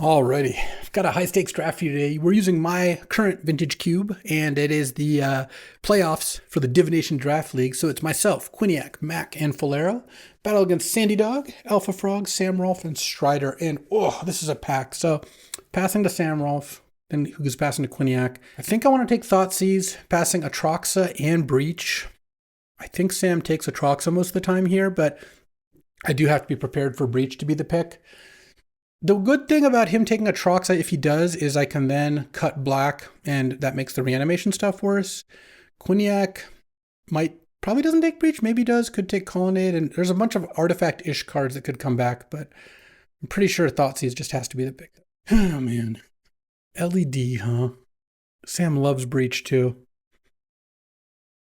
Alrighty, I've got a high stakes draft for you today. We're using my current vintage cube, and it is the playoffs for the Divination Draft League. So it's myself, Quiniac, Mac, and Falero. Battle against Sandy Dog, Alpha Frog, Sam Rolf, and Strider. And oh, this is a pack. So passing to Sam Rolf, then who's passing to Quiniac. I think I want to take Thoughtseize, passing Atroxa and Breach. I think Sam takes Atroxa most of the time here, but I do have to be prepared for Breach to be the pick. The good thing about him taking Atroxa, if he does, is I can then cut black, and that makes the reanimation stuff worse. Quiniac probably doesn't take Breach, maybe does, could take Colonnade, and there's a bunch of artifact-ish cards that could come back, but I'm pretty sure Thoughtseize just has to be the pick. Oh, man. LED, huh? Sam loves Breach, too.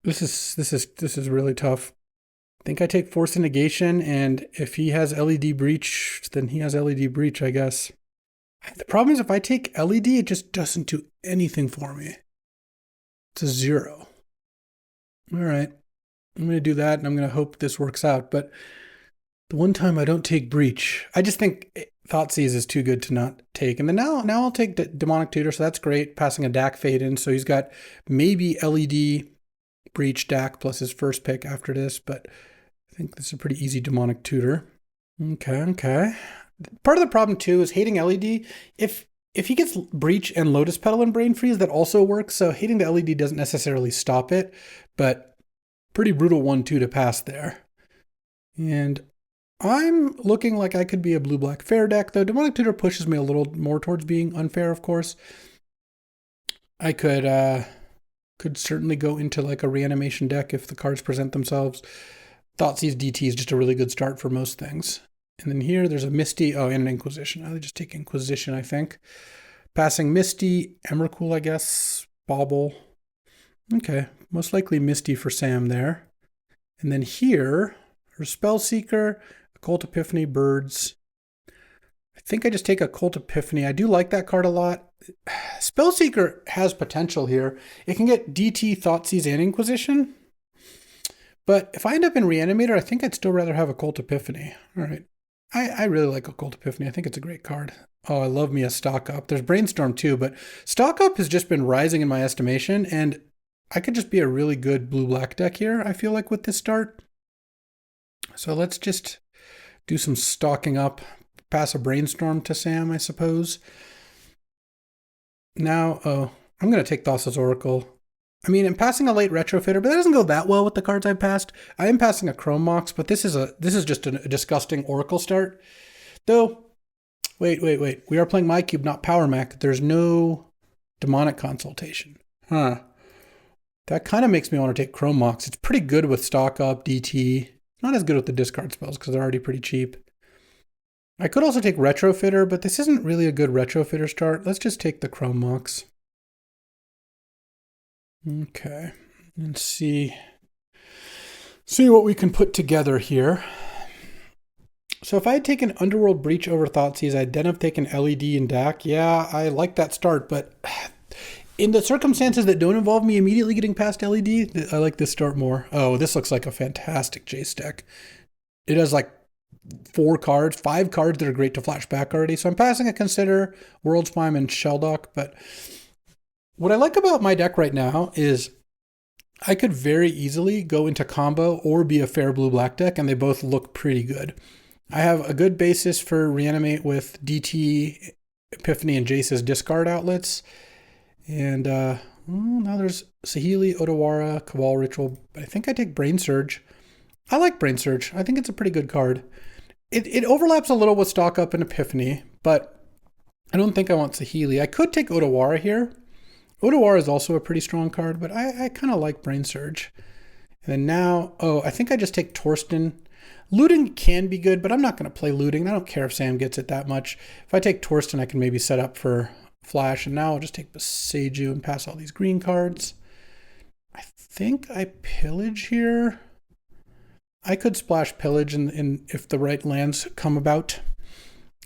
This is really tough. I think I take Force and Negation, and if he has LED Breach, then he has LED Breach, I guess. The problem is if I take LED, it just doesn't do anything for me. It's a 0. All right, I'm going to do that, and I'm going to hope this works out. But the one time I don't take Breach, I just think Thoughtseize is too good to not take. And then now I'll take Demonic Tutor, so that's great, passing a Dak Fade in. So he's got maybe LED Breach Dak plus his first pick after this, but I think this is a pretty easy Demonic Tutor. Okay. Part of the problem, too, is hating LED. If he gets Breach and Lotus Petal and Brain Freeze, that also works. So hating the LED doesn't necessarily stop it, but pretty brutal 1-2 to pass there. And I'm looking like I could be a blue-black fair deck, though Demonic Tutor pushes me a little more towards being unfair, of course. I could certainly go into like a reanimation deck if the cards present themselves. Thoughtseize DT is just a really good start for most things. And then here there's a Misty, and an Inquisition. I'll just take Inquisition, I think. Passing Misty, Emrakul, I guess, Bauble. Okay, most likely Misty for Sam there. And then here, her Spellseeker, Occult Epiphany, Birds. I think I just take Occult Epiphany. I do like that card a lot. Spellseeker has potential here. It can get DT, Thoughtseize, and Inquisition. But if I end up in Reanimator, I think I'd still rather have Occult Epiphany. All right. I really like Occult Epiphany. I think it's a great card. Oh, I love me a Stock Up. There's Brainstorm too, but Stock Up has just been rising in my estimation, and I could just be a really good blue-black deck here, I feel like, with this start. So let's just do some stocking up, pass a Brainstorm to Sam, I suppose. Now, I'm going to take Thassa's Oracle. I mean, I'm passing a late Retrofitter, but that doesn't go that well with the cards I've passed. I am passing a Chrome Mox, but this is just a disgusting Oracle start. Though, wait. We are playing My Cube, not Power Mac. There's no Demonic Consultation. Huh. That kind of makes me want to take Chrome Mox. It's pretty good with Stock Up, DT. Not as good with the discard spells because they're already pretty cheap. I could also take Retrofitter, but this isn't really a good Retrofitter start. Let's just take the Chrome Mox. Okay, and see what we can put together here. So if I had taken Underworld Breach over Thoughtseize, I'd then have taken LED and Dak. Yeah, I like that start, but in the circumstances that don't involve me immediately getting past LED, I like this start more. Oh, this looks like a fantastic Jace deck. It has like 5 cards that are great to flash back already. So I'm passing a Consider, World Spime, and Sheldock, but what I like about my deck right now is I could very easily go into combo or be a fair blue-black deck, and they both look pretty good. I have a good basis for Reanimate with DT, Epiphany, and Jace's discard outlets. And now there's Saheeli, Otawara, Cabal Ritual. But I think I take Brain Surge. I like Brain Surge. I think it's a pretty good card. It overlaps a little with Stock Up and Epiphany, but I don't think I want Saheeli. I could take Otawara here. Otawara is also a pretty strong card, but I kind of like Brain Surge. And then now, I think I just take Torsten. Looting can be good, but I'm not going to play Looting. I don't care if Sam gets it that much. If I take Torsten, I can maybe set up for Flash. And now I'll just take Beseiju and pass all these green cards. I think I Pillage here. I could splash Pillage if the right lands come about.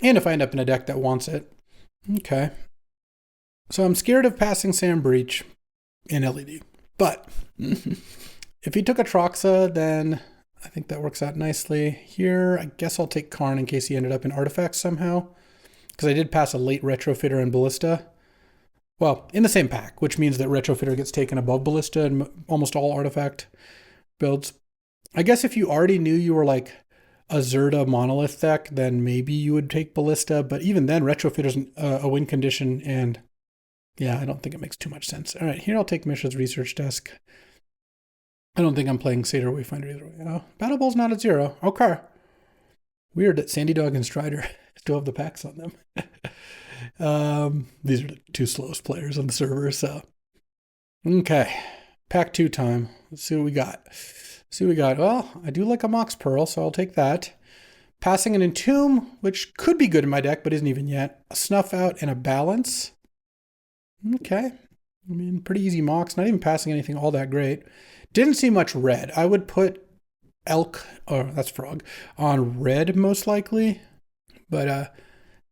And if I end up in a deck that wants it. Okay. So I'm scared of passing Sam Breach in LED. But if he took Atroxa, then I think that works out nicely. Here, I guess I'll take Karn in case he ended up in Artifacts somehow. because I did pass a late Retrofitter and Ballista. Well, in the same pack, which means that Retrofitter gets taken above Ballista in almost all artifact builds. I guess if you already knew you were like a Zerta monolith deck, then maybe you would take Ballista. But even then, Retrofitter's a win condition, and yeah, I don't think it makes too much sense. All right, here I'll take Mishra's Research Desk. I don't think I'm playing Seder Wayfinder either way. Oh, Battle Ball's not at 0. Okay. Weird that Sandy Dog and Strider still have the packs on them. These are the 2 slowest players on the server, so. Okay, pack 2 time. Let's see what we got. Well, I do like a Mox Pearl, so I'll take that. Passing an Entomb, which could be good in my deck, but isn't even yet. A Snuff Out and a Balance. Okay. I mean, pretty easy Mox. Not even passing anything all that great. Didn't see much red. I would put Elk, or that's Frog, on red most likely. But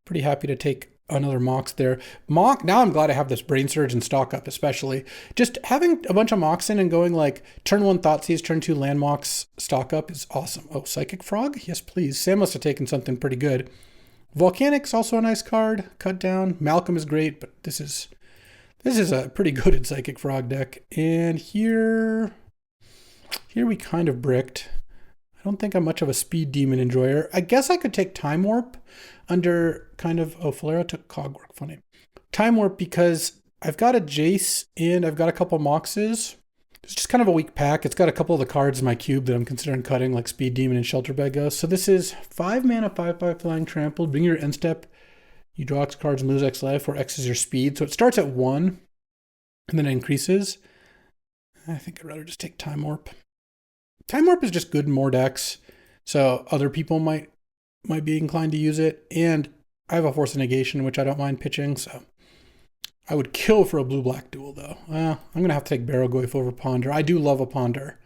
pretty happy to take another Mox there. Now I'm glad I have this Brain Surge and stock up, especially. Just having a bunch of Mox in and going like turn 1 Thoughtseize, turn 2 Land Mox, stock up is awesome. Oh, Psychic Frog? Yes, please. Sam must have taken something pretty good. Volcanic's also a nice card. Cut down. Malcolm is great, but this is a pretty good Psychic Frog deck. And here we kind of bricked. I don't think I'm much of a Speed Demon enjoyer. I guess I could take Time Warp under kind of, oh, Falera took Cogwork, funny. Time Warp because I've got a Jace and I've got a couple Moxes. It's just kind of a weak pack. It's got a couple of the cards in my cube that I'm considering cutting, like Speed Demon and Shelter Bag Ghost. So this is 5 mana, 5/5 Flying Trampled. Bring your end step. You draw X cards and lose X life, where X is your speed. So it starts at 1 and then it increases. I think I'd rather just take Time Warp. Time Warp is just good in more decks, so other people might be inclined to use it. And I have a Force of Negation, which I don't mind pitching, so I would kill for a blue-black duel, though. I'm going to have to take Barrowgoyf over Ponder. I do love a Ponder.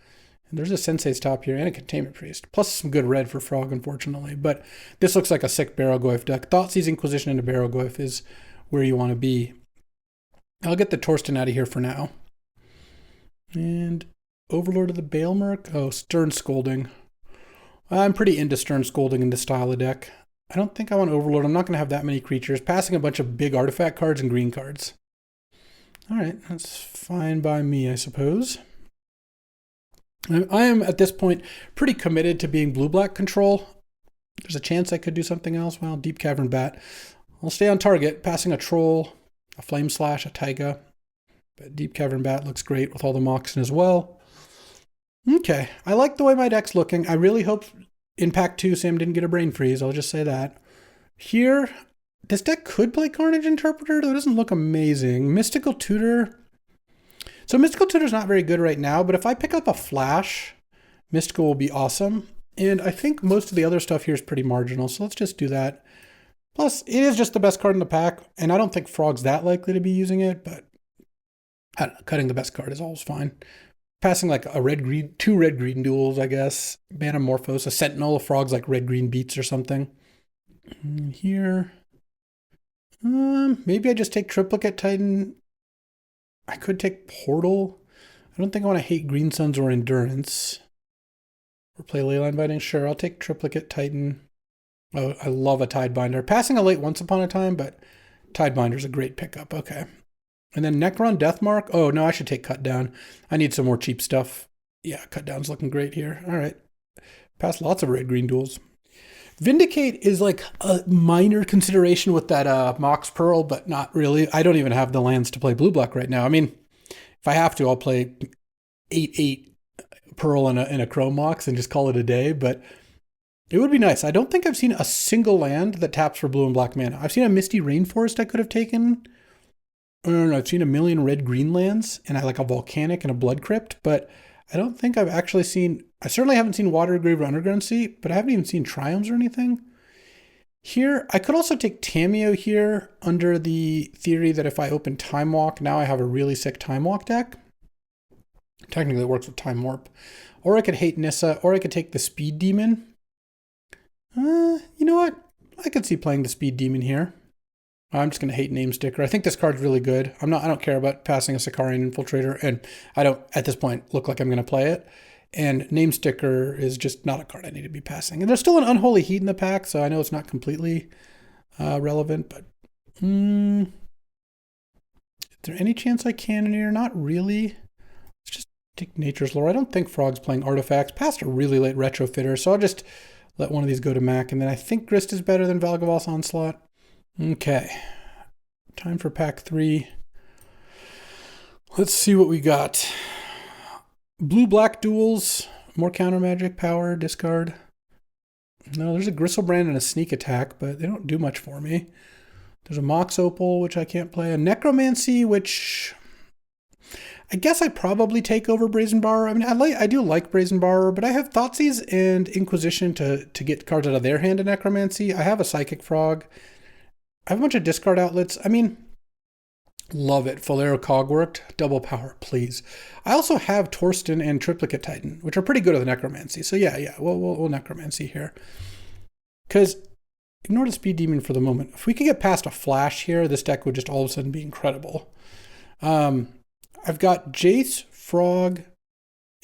And there's a Sensei's Top here and a Containment Priest, plus some good red for Frog, unfortunately. But this looks like a sick Barrowgoyf deck. Thoughtseize Inquisition into Barrowgoyf is where you want to be. I'll get the Torsten out of here for now. And Overlord of the Baelmerk. Oh, Stern Scolding. I'm pretty into Stern Scolding in this style of deck. I don't think I want Overlord. I'm not going to have that many creatures. Passing a bunch of big artifact cards and green cards. All right, that's fine by me, I suppose. I am, at this point, pretty committed to being blue-black control. There's a chance I could do something else. Well, Deep Cavern Bat. I'll stay on target, passing a Troll, a Flame Slash, a Taiga. But Deep Cavern Bat looks great with all the Moxen as well. Okay, I like the way my deck's looking. I really hope in pack 2 Sam didn't get a brain freeze. I'll just say that. Here, this deck could play Carnage Interpreter, though it doesn't look amazing. Mystical Tutor. So Mystical Tutor's not very good right now, but if I pick up a Flash, Mystical will be awesome. And I think most of the other stuff here is pretty marginal, so let's just do that. Plus, it is just the best card in the pack, and I don't think Frog's that likely to be using it, but I don't know, cutting the best card is always fine. Passing like a red-green, 2 red-green duels, I guess. Manamorphose, a Sentinel, a Frog's like red-green beats or something. And here, maybe I just take Triplicate Titan. I could take Portal. I don't think I want to hate Green Suns or Endurance. Or play Leyline Binding. Sure, I'll take Triplicate Titan. Oh, I love a Tidebinder. Passing a late Once Upon a Time, but Tidebinder's a great pickup. Okay. And then Necron Deathmark. Oh, no, I should take Cut Down. I need some more cheap stuff. Yeah, Cut Down's looking great here. All right. Pass lots of red-green duels. Vindicate is like a minor consideration with that Mox Pearl, but not really. I don't even have the lands to play blue-black right now. I mean, if I have to, I'll play 8/8 Pearl and a Chrome Mox and just call it a day, but it would be nice. I don't think I've seen a single land that taps for blue and black mana. I've seen a Misty Rainforest I could have taken. No, I've seen a million red-green lands, and I like a Volcanic and a Blood Crypt, but I don't think I've actually seen... I certainly haven't seen Watergrave or Underground Sea, but I haven't even seen Triomes or anything. Here, I could also take Tamiyo here under the theory that if I open Time Walk, now I have a really sick Time Walk deck. Technically, it works with Time Warp. Or I could hate Nissa, or I could take the Speed Demon. You know what? I could see playing the Speed Demon here. I'm just going to hate Name Sticker. I think this card's really good. I don't care about passing a Sicarian Infiltrator, and I don't, at this point, look like I'm going to play it. And Name Sticker is just not a card I need to be passing. And there's still an Unholy Heat in the pack, so I know it's not completely relevant, but is there any chance I can in here? Not really. Let's just take Nature's Lore. I don't think Frog's playing artifacts past a really late retrofitter, so I'll just let one of these go to Mac, and then I think Grist is better than Valgavoss Onslaught. Okay, time for pack 3. Let's see what we got. Blue-black duels, more counter magic, power, discard. No, there's a Griselbrand and a sneak attack, but they don't do much for me. There's a Mox Opal, which I can't play. A Necromancy, which I guess I probably take over Brazen Borrower. I mean, I do like Brazen Borrower, but I have Thoughtseize and Inquisition to get cards out of their hand in Necromancy. I have a Psychic Frog. I have a bunch of discard outlets. I mean, love it. Falero Cogworked, double power, please. I also have Torsten and Triplicate Titan, which are pretty good with Necromancy. So yeah, we'll Necromancy here. Because ignore the Speed Demon for the moment. If we could get past a Flash here, this deck would just all of a sudden be incredible. I've got Jace, Frog,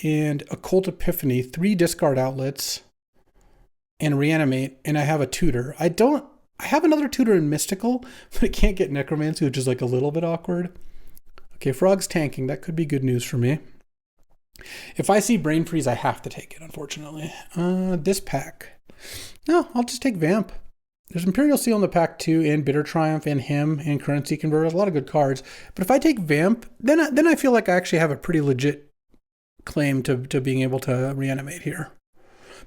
and Occult Epiphany, 3 discard outlets, and Reanimate, and I have a Tutor. I have another Tutor in Mystical, but I can't get Necromancy, which is like a little bit awkward. Okay, Frog's tanking. That could be good news for me. If I see Brain Freeze, I have to take it, unfortunately. This pack. No, I'll just take Vamp. There's Imperial Seal in the pack too, and Bitter Triumph, and Him, and Currency Converter. A lot of good cards. But if I take Vamp, then I feel like I actually have a pretty legit claim to being able to reanimate here.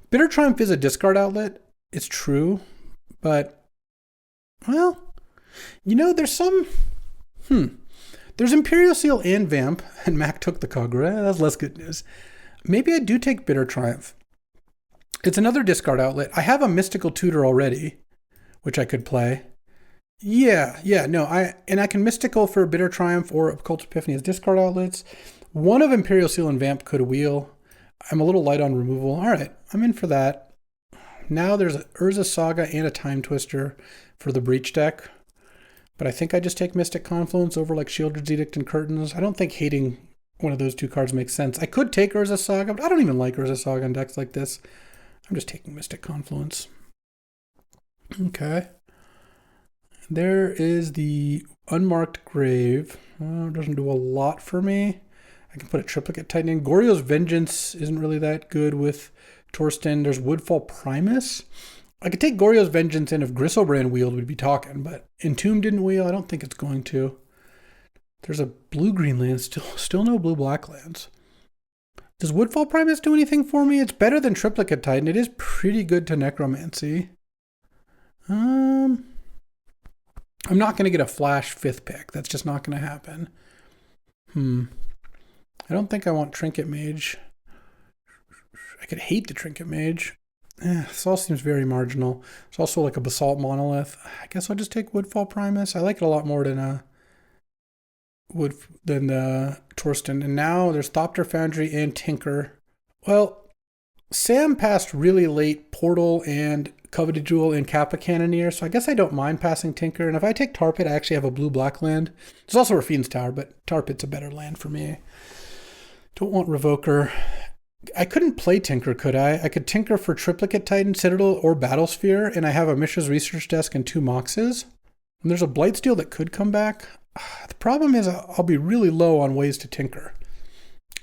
Bitter Triumph is a discard outlet. It's true. But, well, you know, there's some... There's Imperial Seal and Vamp, and Mac took the Kagura. That's less good news. Maybe I do take Bitter Triumph. It's another discard outlet. I have a Mystical Tutor already, which I could play. I can Mystical for Bitter Triumph or Occult Epiphany as discard outlets. One of Imperial Seal and Vamp could wheel. I'm a little light on removal. All right, I'm in for that. Now there's an Urza Saga and a Time Twister for the Breach deck. But I think I just take Mystic Confluence over like Shieldred's Edict and Curtains. I don't think hating one of those 2 cards makes sense. I could take Urza Saga, but I don't even like Urza Saga in decks like this. I'm just taking Mystic Confluence. Okay. There is the Unmarked Grave. It doesn't do a lot for me. I can put a Triplicate Titan in. Goryo's Vengeance isn't really that good with Torsten. There's Woodfall Primus. I could take Goryo's Vengeance in if Griselbrand wheeled, we'd be talking, but Entomb didn't wheel. I don't think it's going to. There's a blue-green land, still no blue-black lands. Does Woodfall Primus do anything for me? It's better than Triplicate Titan. It is pretty good to Necromancy. I'm not going to get a Flash 5th pick. That's just not going to happen. I don't think I want Trinket Mage. I could hate the Trinket Mage. This all seems very marginal. It's also like a Basalt Monolith. I guess I'll just take Woodfall Primus. I like it a lot more than Torsten. And now there's Thopter Foundry and Tinker. Well, Sam passed really late Portal and Coveted Jewel and Kappa Cannoneer, so I guess I don't mind passing Tinker. And if I take Tar Pit, I actually have a blue-black land. There's also Rafine's Tower, but Tar Pit's a better land for me. Don't want Revoker. I couldn't play Tinker, could I? I could Tinker for Triplicate Titan, Citadel, or Battlesphere, and I have a Mishra's Research Desk and 2 Moxes. And there's a Blightsteel that could come back. The problem is I'll be really low on ways to Tinker.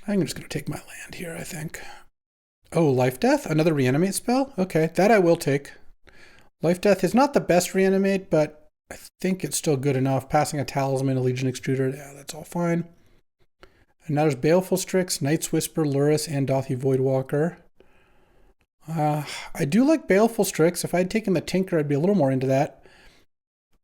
I'm just going to take my land here, I think. Oh, Life Death? Another Reanimate spell? Okay, that I will take. Life Death is not the best Reanimate, but I think it's still good enough. Passing a Talisman, a Legion Extruder, yeah, that's all fine. And now there's Baleful Strix, Night's Whisper, Luris, and Dothi Voidwalker. I do like Baleful Strix. If I'd taken the Tinker, I'd be a little more into that.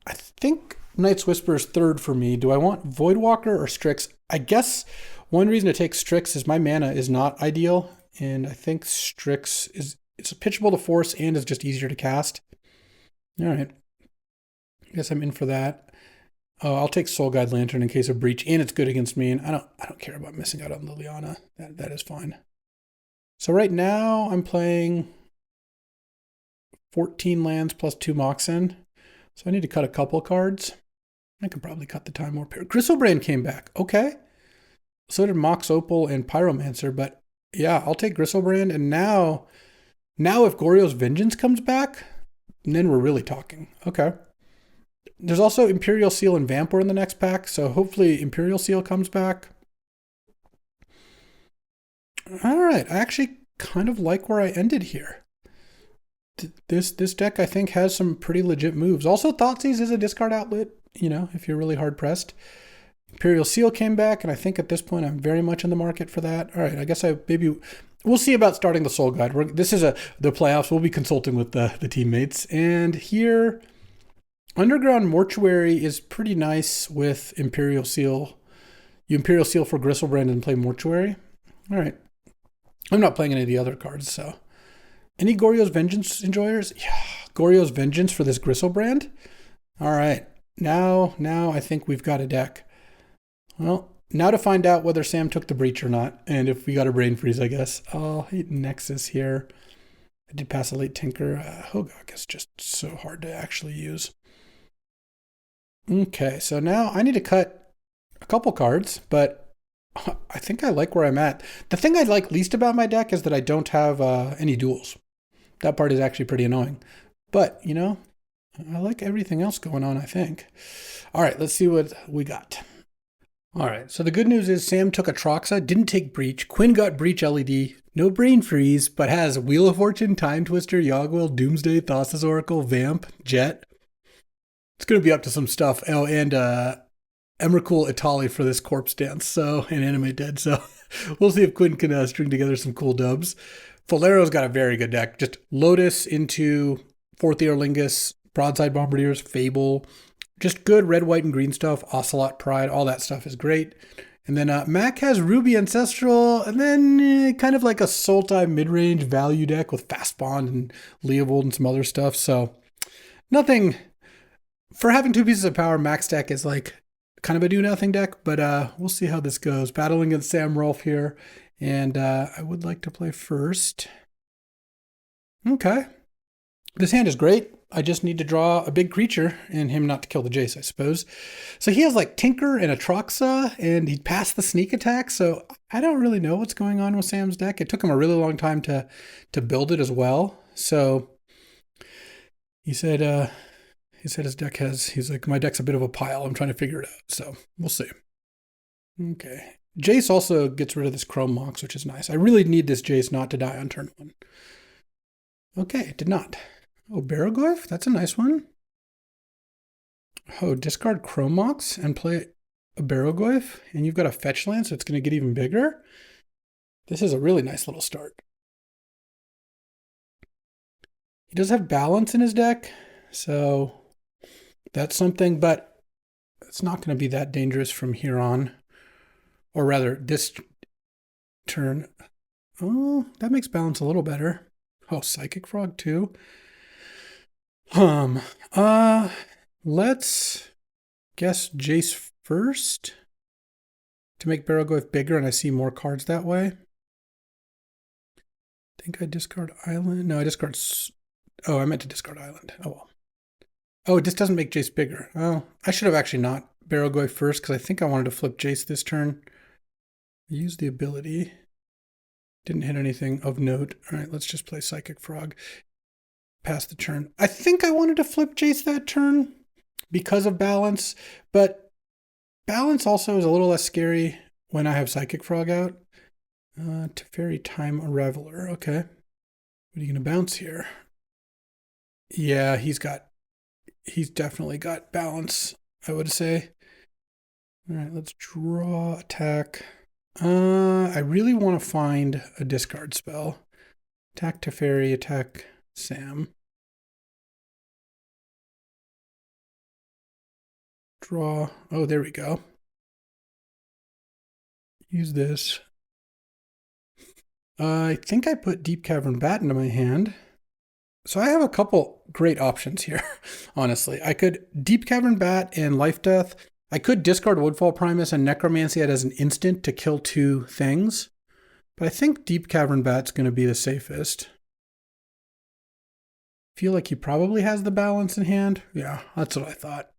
I think Night's Whisper is 3rd for me. Do I want Voidwalker or Strix? I guess one reason to take Strix is my mana is not ideal, and I think Strix it's pitchable to force and is just easier to cast. All right. I guess I'm in for that. Oh, I'll take Soul Guide Lantern in case of Breach, and it's good against me, and I don't care about missing out on Liliana. That is fine. So right now I'm playing 14 lands plus 2 Moxen. So I need to cut a couple cards. I could probably cut the Time Warp here. Griselbrand came back. Okay. So did Mox Opal and Pyromancer, but yeah, I'll take Griselbrand. And now if Goryo's Vengeance comes back, then we're really talking. Okay. There's also Imperial Seal and Vampor in the next pack, so hopefully Imperial Seal comes back. All right, I actually kind of like where I ended here. This deck, I think, has some pretty legit moves. Also, Thoughtseize is a discard outlet, you know, if you're really hard pressed. Imperial Seal came back, and I think at this point I'm very much in the market for that. All right, I guess we'll see about starting the Soul Guide. This is the playoffs. We'll be consulting with the teammates. And here, Underground Mortuary is pretty nice with Imperial Seal. You Imperial Seal for Griselbrand and play Mortuary. All right. I'm not playing any of the other cards, so. Any Goryo's Vengeance enjoyers? Yeah, Goryo's Vengeance for this Griselbrand. All right. Now I think we've got a deck. Well, now to find out whether Sam took the breach or not, and if we got a brain freeze, I guess. I'll hit Nexus here. I did pass a late Tinker. Hogak is just so hard to actually use. Okay, so now I need to cut a couple cards, but I think I like where I'm at. The thing I like least about my deck is that I don't have any duels. That part is actually pretty annoying. But, you know, I like everything else going on, I think. All right, let's see what we got. All right, so the good news is Sam took Atroxa, didn't take Breach. Quinn got Breach LED, no Brain Freeze, but has Wheel of Fortune, Time Twister, Yogwill, Doomsday, Thassa's Oracle, Vamp, Jet. It's going to be up to some stuff. Oh, and Emrakul Itali for this Corpse Dance, so, and Animate Dead, so we'll see if Quinn can string together some cool dubs. Folero's got a very good deck. Just Lotus into Fourth Earlingus, Broadside Bombardiers, Fable, just good red, white, and green stuff. Ocelot Pride, all that stuff is great. And then Mac has Ruby Ancestral, and then kind of like a Sultai mid-range value deck with Fast Bond and Leovold and some other stuff. So nothing, for having two pieces of power, Mac's deck is like kind of a do-nothing deck, but we'll see how this goes. Battling against Sam Rolfe here, and I would like to play first. Okay. This hand is great. I just need to draw a big creature and him not to kill the Jace, I suppose. So he has like Tinker and Atroxa, and he passed the sneak attack. So I don't really know what's going on with Sam's deck. It took him a really long time to build it as well. So he said his deck he's like, my deck's a bit of a pile. I'm trying to figure it out. So we'll see. Okay. Jace also gets rid of this Chrome Mox, which is nice. I really need this Jace not to die on turn 1. Okay, it did not. Oh, Barrowgoyf? That's a nice one. Oh, discard Chrome Mox and play a Barrowgoyf, and you've got a fetch land, so it's going to get even bigger. This is a really nice little start. He does have balance in his deck, so that's something, but it's not going to be that dangerous from here on. Or rather, this turn. Oh, that makes balance a little better. Oh, Psychic Frog too. Let's guess Jace first to make Barrowgoyf bigger, and I see more cards that way. I think I discard Island. No, I discard. Oh, I meant to discard Island. Oh well. Oh, this doesn't make Jace bigger. Oh, I should have actually not Barrowgoyf first because I think I wanted to flip Jace this turn. Use the ability. Didn't hit anything of note. All right, let's just play Psychic Frog. Pass the turn. I think I wanted to flip Jace that turn because of balance, but balance also is a little less scary when I have Psychic Frog out. Teferi Time Reveler. Okay. What are you going to bounce here? Yeah, he's definitely got balance, I would say. All right, let's draw, attack. I really want to find a discard spell. Attack Teferi, attack Sam. Draw. Oh, there we go. Use this. I think I put Deep Cavern Bat into my hand. So I have a couple great options here, honestly. I could Deep Cavern Bat and Life Death. I could discard Woodfall Primus and Necromancy it as an instant to kill 2 things. But I think Deep Cavern Bat's going to be the safest. Feel like he probably has the balance in hand. Yeah, that's what I thought.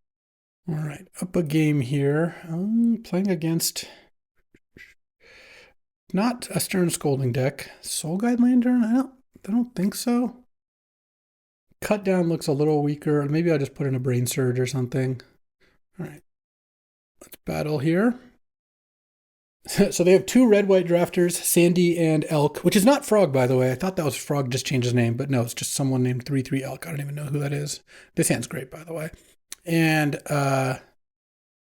All right, up a game here. Playing against not a Stern Scolding deck. Soul Guide Lantern? I don't think so. cut down looks a little weaker. Maybe I'll just put in a brain surge or something. All right, let's battle here. So they have two red-white drafters, Sandy and Elk, which is not Frog, by the way. I thought that was Frog, just changed his name, but no, it's just someone named 3-3 Elk. I don't even know who that is. This hand's great, by the way. And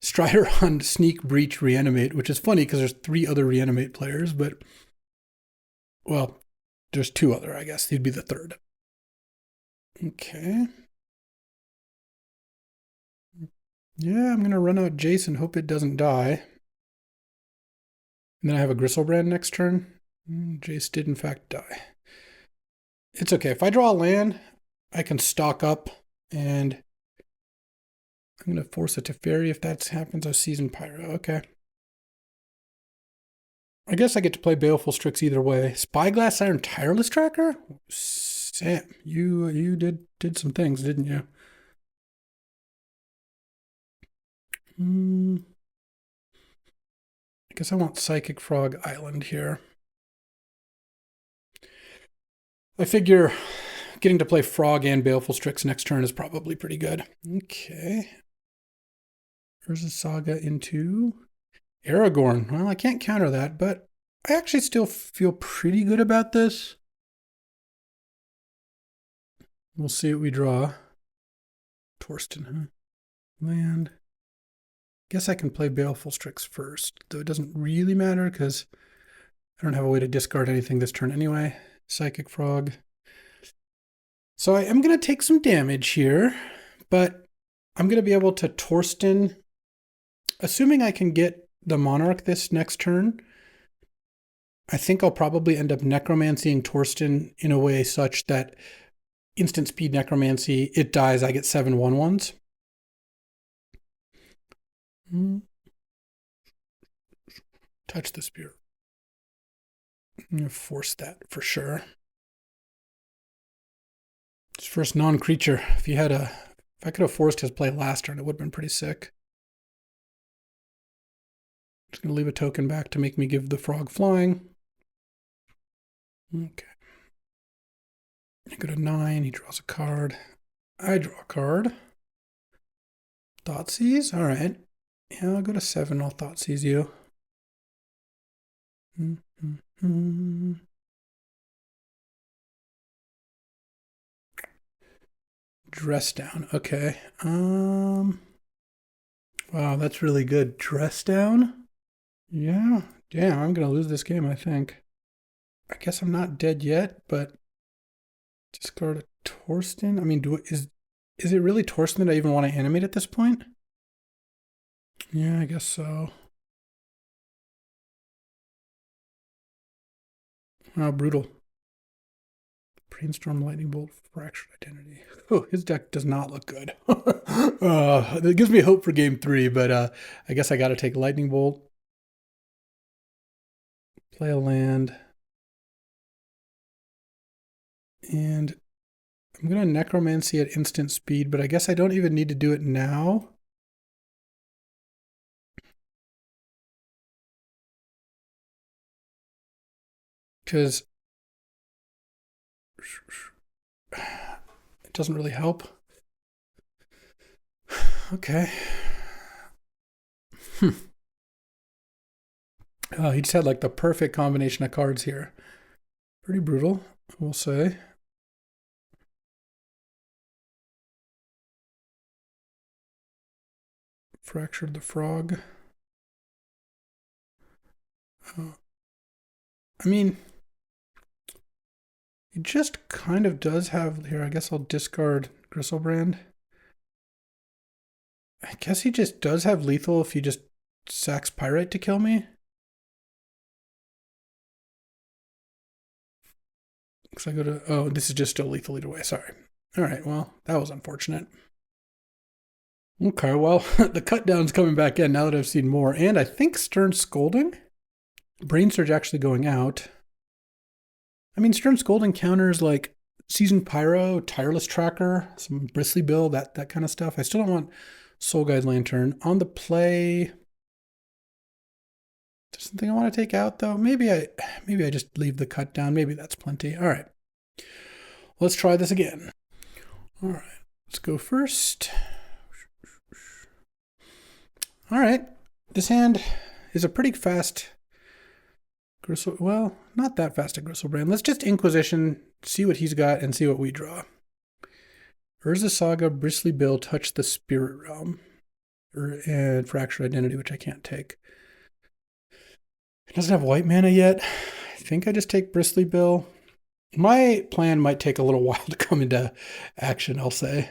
Strider on Sneak, Breach, Reanimate, which is funny because there's 3 other Reanimate players, but, well, there's 2 other, I guess. He'd be the 3rd. Okay. Yeah, I'm going to run out Jason, hope it doesn't die. And then I have a Griselbrand next turn. Jace did, in fact, die. It's okay. If I draw a land, I can stock up, and I'm going to force a Teferi if that happens. A Seasoned Pyro. Okay. I guess I get to play Baleful Strix either way. Spyglass Iron Tireless Tracker? Sam, you did some things, didn't you? I guess I want Psychic Frog Island here. I figure getting to play Frog and Baleful Strix next turn is probably pretty good. Okay. Urza Saga into Aragorn. Well, I can't counter that, but I actually still feel pretty good about this. We'll see what we draw. Torsten, huh? Land. Guess I can play Baleful Strix first, though it doesn't really matter because I don't have a way to discard anything this turn anyway. Psychic Frog. So I am going to take some damage here, but I'm going to be able to Torsten. Assuming I can get the Monarch this next turn, I think I'll probably end up Necromancying Torsten in a way such that instant speed Necromancy, it dies, I get 7 1/1s. Touch the Spear. I'm going to force that for sure. His first non-creature. If I could have forced his play last turn, it would have been pretty sick. Just going to leave a token back to make me give the Frog flying. Okay. I go to 9. He draws a card. I draw a card. Thoughtseize? All right. Yeah, I'll go to 7. I'll Thoughtseize you. Dress down. Okay. Wow, that's really good. Dress down? Yeah. Damn, I'm going to lose this game, I think. I guess I'm not dead yet, but discard a Torsten. I mean, is it really Torsten that I even want to animate at this point? Yeah, I guess so. Oh, brutal. Brainstorm, Lightning Bolt, Fractured Identity. Oh, his deck does not look good. It gives me hope for game 3, but I guess I got to take Lightning Bolt. Play a land. And I'm going to Necromancy at instant speed, but I guess I don't even need to do it now. Because it doesn't really help. Okay. He just had like the perfect combination of cards here. Pretty brutal, I will say. Fractured the Frog. I mean, he just kind of does have here. I guess I'll discard Griselbrand. I guess he just does have lethal if he just sacks Pyrite to kill me. Because I go to, oh, this is just still lethal either way. Sorry. All right, well, that was unfortunate. Okay, well, the cut down's coming back in now that I've seen more. And I think Stern Scolding. Brain Surge actually going out. I mean, Stern Scolding counters like Seasoned Pyro, Tireless Tracker, some Bristly Bill, that kind of stuff. I still don't want Soul Guide Lantern. On the play, there's something I want to take out though. Maybe I just leave the cut down. Maybe that's plenty. All right. Let's try this again. All right, let's go first. All right, this hand is a pretty fast Gristle. Well, not that fast at Griselbrand. Let's just Inquisition, see what he's got, and see what we draw. Urza Saga, Bristly Bill, Touch the Spirit Realm, and Fractured Identity, which I can't take. It doesn't have white mana yet. I think I just take Bristly Bill. My plan might take a little while to come into action, I'll say.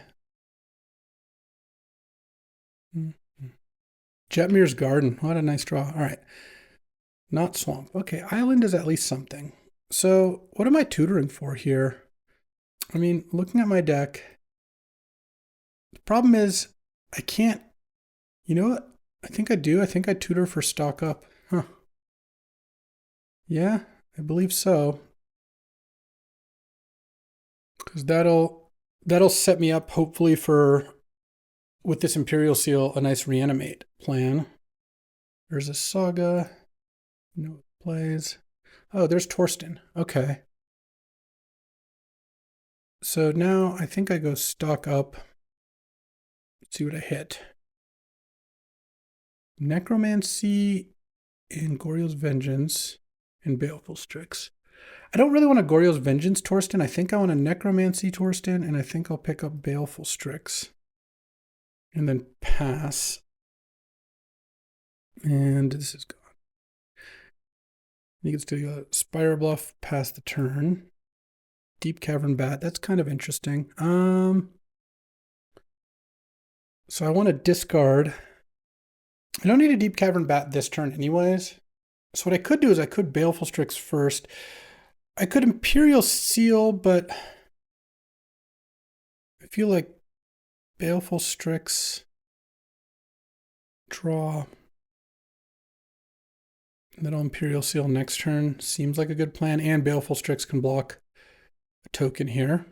Jetmir's Garden. What a nice draw. All right. Not Swamp. Okay, Island is at least something. So what am I tutoring for here? I mean, looking at my deck, the problem is I can't, you know what? I think I do. I think I tutor for stock up. Huh. Yeah, I believe so. Because that'll set me up hopefully for, with this Imperial Seal, a nice reanimate plan. There's a Saga. No plays. Oh, there's Torsten. Okay. So now I think I go stock up. Let's see what I hit. Necromancy and Goryo's Vengeance and Baleful Strix. I don't really want a Goryo's Vengeance Torsten. I think I want a Necromancy Torsten, and I think I'll pick up Baleful Strix. And then pass. And this is gone. He gets to a Spire Bluff, pass the turn. Deep Cavern Bat, that's kind of interesting. So I want to discard. I don't need a Deep Cavern Bat this turn anyways. So what I could do is I could Baleful Strix first. I could Imperial Seal, but I feel like Baleful Strix, draw, and then I'll Imperial Seal next turn. Seems like a good plan, and Baleful Strix can block a token here.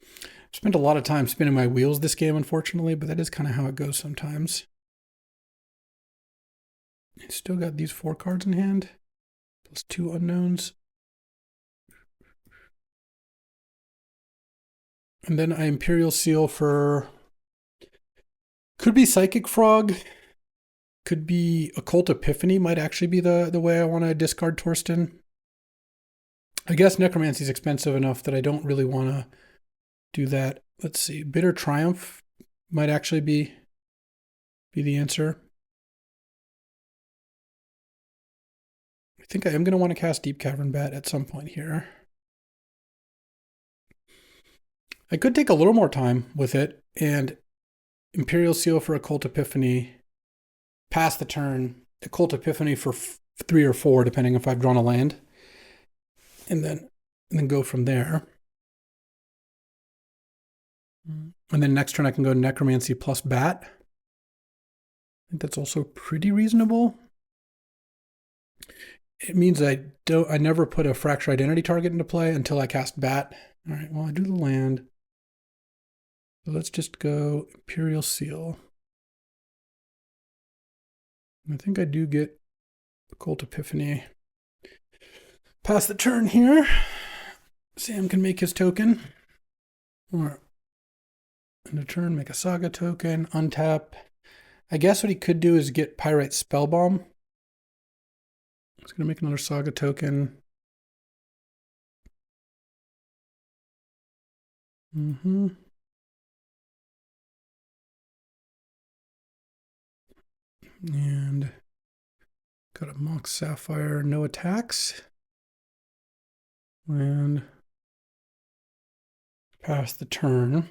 I've spent a lot of time spinning my wheels this game, unfortunately, but that is kind of how it goes sometimes. I still got these 4 cards in hand, plus 2 unknowns. And then I Imperial Seal for, could be Psychic Frog, could be Occult Epiphany, might actually be the way I want to discard Torsten. I guess Necromancy is expensive enough that I don't really want to do that. Let's see, Bitter Triumph might actually be the answer. I think I am going to want to cast Deep Cavern Bat at some point here. I could take a little more time with it and Imperial Seal for Occult Epiphany, pass the turn, Occult Epiphany for 3 or 4, depending if I've drawn a land, and then go from there. And then next turn I can go Necromancy plus Bat. I think that's also pretty reasonable. It means I never put a Fractured Identity target into play until I cast Bat. All right, well, I do the land. So let's just go Imperial Seal. I think I do get Occult Epiphany. Pass the turn here. Sam can make his token. Or end of turn, make a Saga token, untap. I guess what he could do is get Pyrite Spellbomb. He's going to make another Saga token. And got a Mox Sapphire, no attacks. And pass the turn.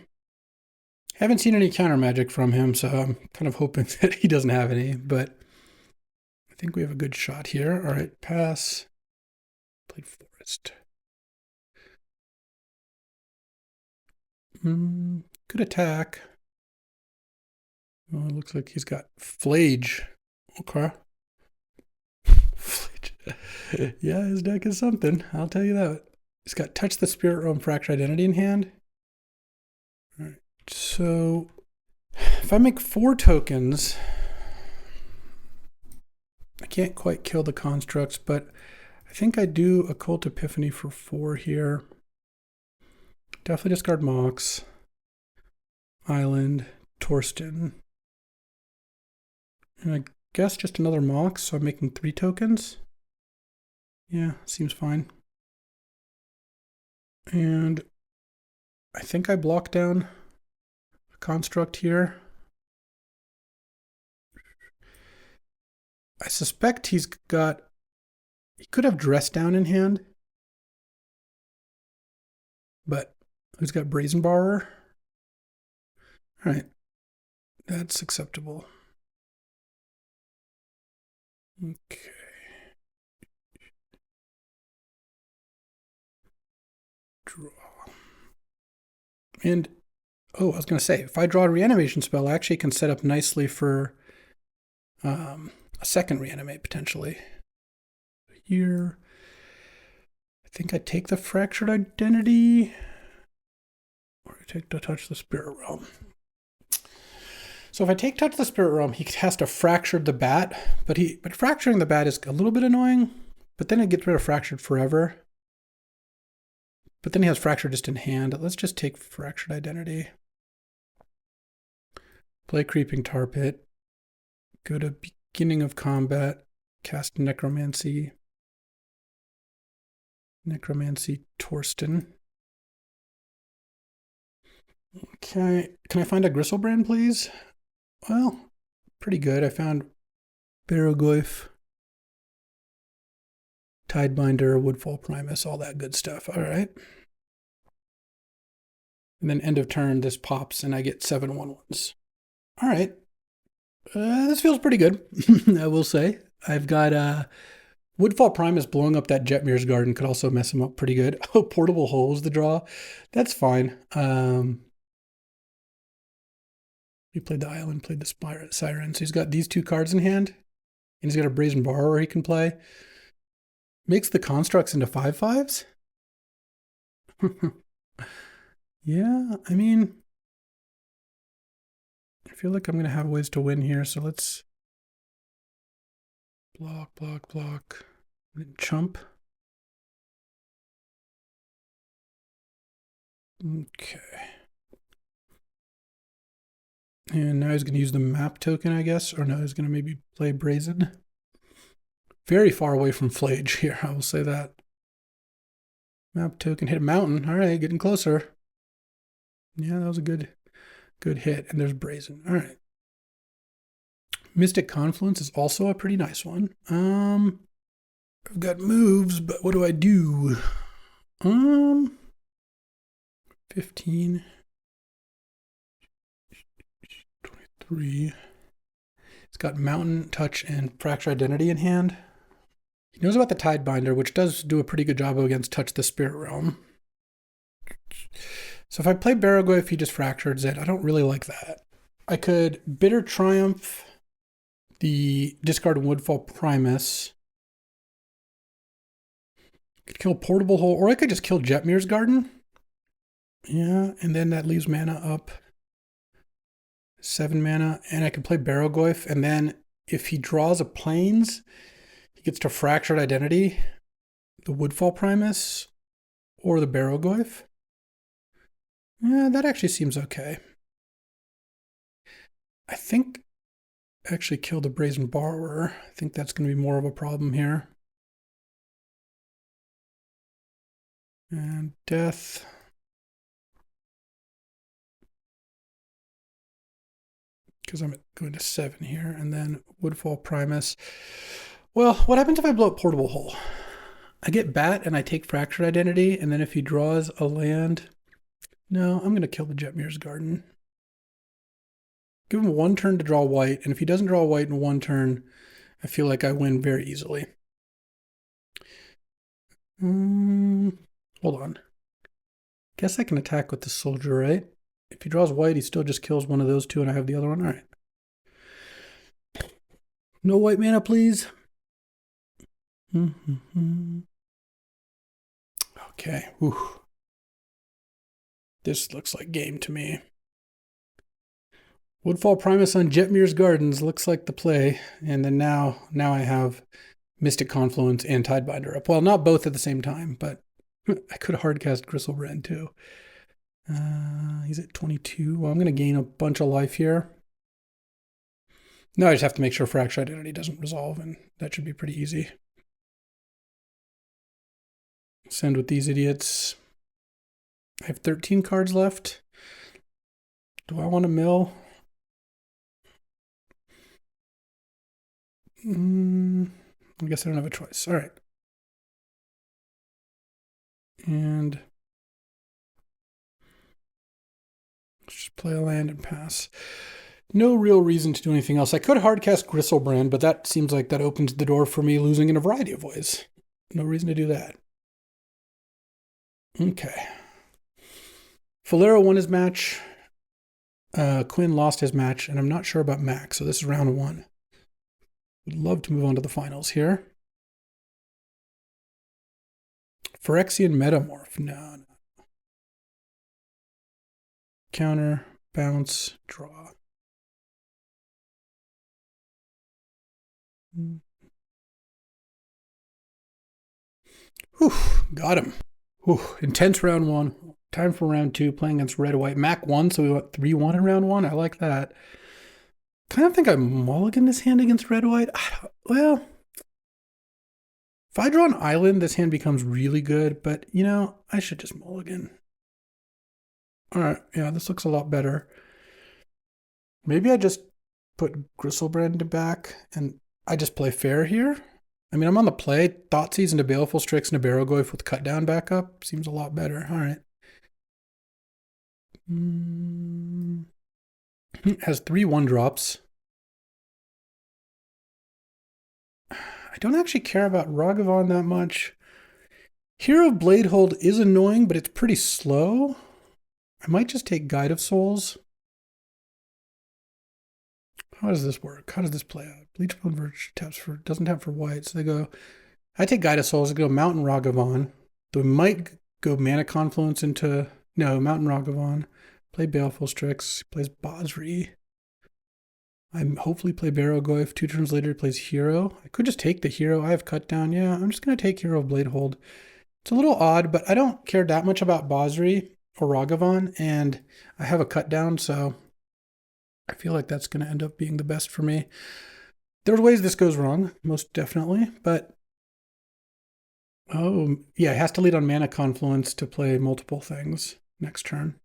Haven't seen any counter magic from him, so I'm kind of hoping that he doesn't have any, but I think we have a good shot here. All right, pass. Played Forest. Good attack. Oh, it looks like he's got Flage. Okay. Flage. Yeah, his deck is something. I'll tell you that. He's got Touch the Spirit Realm, Fractured Identity in hand. All right. So if I make 4 tokens, I can't quite kill the constructs, but I think I do Occult Epiphany for 4 here. Definitely discard Mox. Island, Torsten. And I guess just another Mox, so I'm making 3 tokens. Yeah, seems fine. And I think I block down a construct here. I suspect he could have dress down in hand. But who's got Brazen Borrower? All right, that's acceptable. Okay. Draw. And, oh, I was going to say, if I draw a reanimation spell, I actually can set up nicely for a second reanimate, potentially. Here, I think I take the Fractured Identity, or I take the Touch the Spirit Realm. So if I take Touch the Spirit Realm, he has to Fracture the Bat, but fracturing the Bat is a little bit annoying, but then it gets rid of Fractured forever. But then he has Fracture just in hand. Let's just take Fractured Identity. Play Creeping Tar Pit. Go to beginning of combat. Cast Necromancy. Necromancy Torsten. Okay. Can I find a Griselbrand, please? Well, pretty good. I found Barrogoyf, Tidebinder, Woodfall Primus, all that good stuff. All right. And then end of turn, this pops and I get 7 1/1s. All right. This feels pretty good, I will say. I've got Woodfall Primus blowing up that Jetmir's Garden could also mess him up pretty good. Oh, Portable Holes the draw. That's fine. He played the Island, played the Siren. So he's got these 2 cards in hand. And he's got a Brazen Borrower he can play. Makes the constructs into 5/5s? Yeah, I mean, I feel like I'm going to have ways to win here. So let's block, block, block. And chump. Okay. And now he's going to use the map token, I guess. Or no, he's going to maybe play Brazen. Very far away from Flage here, I will say that. Map token, hit a mountain. All right, getting closer. Yeah, that was a good hit. And there's Brazen. All right. Mystic Confluence is also a pretty nice one. I've got moves, but what do I do? 15. 23. It's got Mountain, Touch, and Fracture Identity in hand. He knows about the Tidebinder, which does do a pretty good job against Touch the Spirit Realm. So if I play Barrogoyf, he just fractures it. I don't really like that. I could Bitter Triumph the discard Woodfall Primus. Could kill Portable Hole, or I could just kill Jetmir's Garden. Yeah, and then that leaves mana up. 7 mana, and I can play Barrogoyf, and then if he draws a Plains, he gets to Fractured Identity, the Woodfall Primus, or the Barrogoyf. Yeah, that actually seems okay. I think I actually kill the Brazen Borrower. I think that's going to be more of a problem here. And death. Because I'm going to 7 here, and then Woodfall Primus. Well, what happens if I blow up Portable Hole? I get Bat and I take Fractured Identity, and then if he draws a land, no, I'm going to kill the Jetmir's Garden. Give him 1 turn to draw white, and if he doesn't draw white in 1 turn, I feel like I win very easily. Hold on. Guess I can attack with the soldier, right? If he draws white, he still just kills one of those 2, and I have the other one. All right. No white mana, please. Okay. Whew. This looks like game to me. Woodfall Primus on Jetmir's Gardens looks like the play. And then now I have Mystic Confluence and Tidebinder up. Well, not both at the same time, but I could hardcast Griselbrand too. He's at 22. Well, I'm going to gain a bunch of life here. No, I just have to make sure Fracture Identity doesn't resolve, and that should be pretty easy. Send with these idiots. I have 13 cards left. Do I want to mill? I guess I don't have a choice. All right. And let's just play a land and pass. No real reason to do anything else. I could hardcast Griselbrand, but that seems like that opens the door for me losing in a variety of ways. No reason to do that. Okay. Falero won his match. Quinn lost his match, and I'm not sure about Mac, so this is round one. Would love to move on to the finals here. Phyrexian Metamorph. No. Counter, bounce, draw. Whew, got him. Whew, intense round one. Time for round two, playing against Red White. Mac won, so we went 3-1 in round one. I like that. Kind of think I mulligan this hand against Red White. Well, if I draw an island, this hand becomes really good, but you know, I should just mulligan. All right, yeah, this looks a lot better. Maybe I just put Griselbrand back and I just play fair here. I mean, I'm on the play. Thoughtseize into Baleful Strix and a Barrowgoyf with cut down backup seems a lot better. All right. Has 3 1-drops. I don't actually care about Ragavan that much. Hero of Bladehold is annoying, but it's pretty slow. I might just take Guide of Souls. How does this work? How does this play out? Bleachbone Verge doesn't tap for white, so they go. I take Guide of Souls. I go Mountain Ragavan. They might go Mana Confluence into Mountain Ragavan. Play Baleful Strix. Plays Basri. I hopefully play Barrowgoyf. 2 turns later, plays Hero. I could just take the Hero. I have cut down. Yeah, I'm just gonna take Hero of Bladehold. It's a little odd, but I don't care that much about Basri or Ragavan, and I have a cut down, so I feel like that's going to end up being the best for me. There's ways this goes wrong, most definitely, but oh, yeah, it has to lead on Mana Confluence to play multiple things next turn.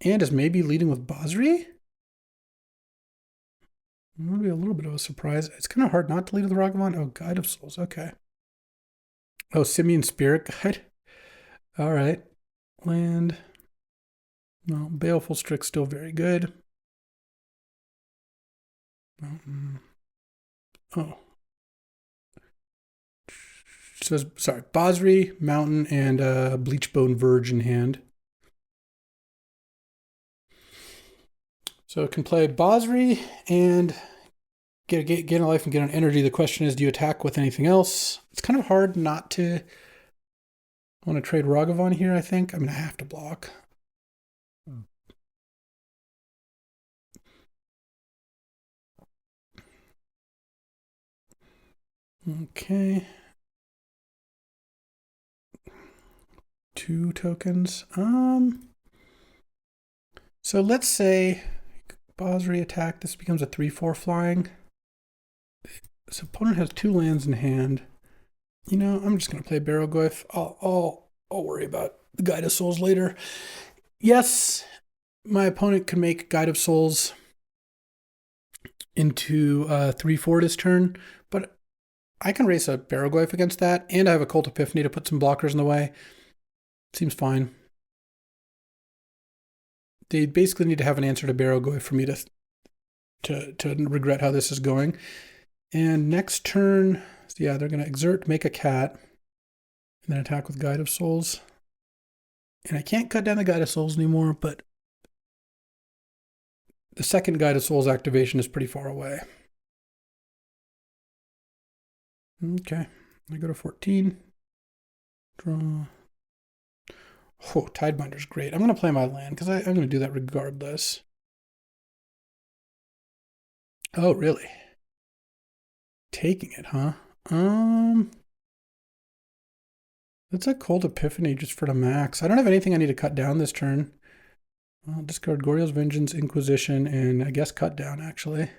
And is maybe leading with Basri? Maybe a little bit of a surprise. It's kind of hard not to lead with Ragavan. Oh, Guide of Souls, okay. Oh, Simian Spirit Guide. All right. Land. No, Baleful Strix still very good. Oh. So, sorry, Basri, Mountain, and Bleachbone Verge in hand. So it can play Basri and get a life and get an energy. The question is, do you attack with anything else? It's kind of hard not to want to trade Ragavan here, I think. I mean, I have to block. Okay. 2 tokens. So let's say Basri attack. This becomes a 3/4 flying. This opponent has 2 lands in hand. You know, I'm just gonna play Barrowgoyf. I'll worry about the Guide of Souls later. Yes, my opponent can make Guide of Souls into 3/4 this turn, but I can race a Barrowgoyf against that, and I have a Cult Epiphany to put some blockers in the way. Seems fine. They basically need to have an answer to Barrowgoyf for me to regret how this is going. And next turn, yeah, they're going to exert, make a cat, and then attack with Guide of Souls. And I can't cut down the Guide of Souls anymore, but the second Guide of Souls activation is pretty far away. Okay, I go to 14. Draw. Oh, Tidebinder's great. I'm going to play my land because I'm going to do that regardless. Oh, really? Taking it, huh? It's a Cold Epiphany just for the max. I don't have anything I need to cut down this turn. I'll discard Goryo's Vengeance, Inquisition, and I guess cut down, actually.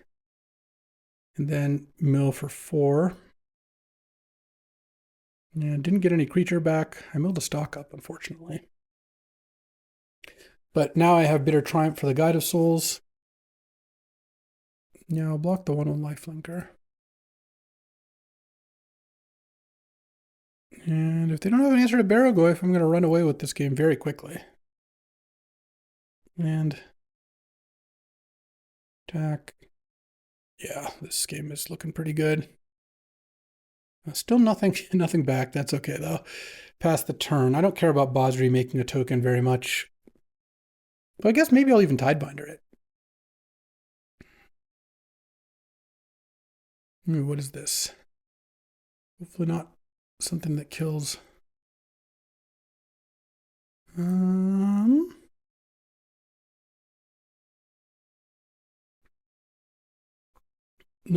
And then mill for 4. Yeah, didn't get any creature back. I milled a stock up, unfortunately. But now I have Bitter Triumph for the Guide of Souls. Yeah, I'll block the 1/1 lifelinker. And if they don't have an answer to Barrogoyf, I'm going to run away with this game very quickly. And attack. Yeah, this game is looking pretty good. Still nothing back. That's okay, though. Past the turn. I don't care about Basri making a token very much. But I guess maybe I'll even Tidebinder it. Ooh, what is this? Hopefully not something that kills. No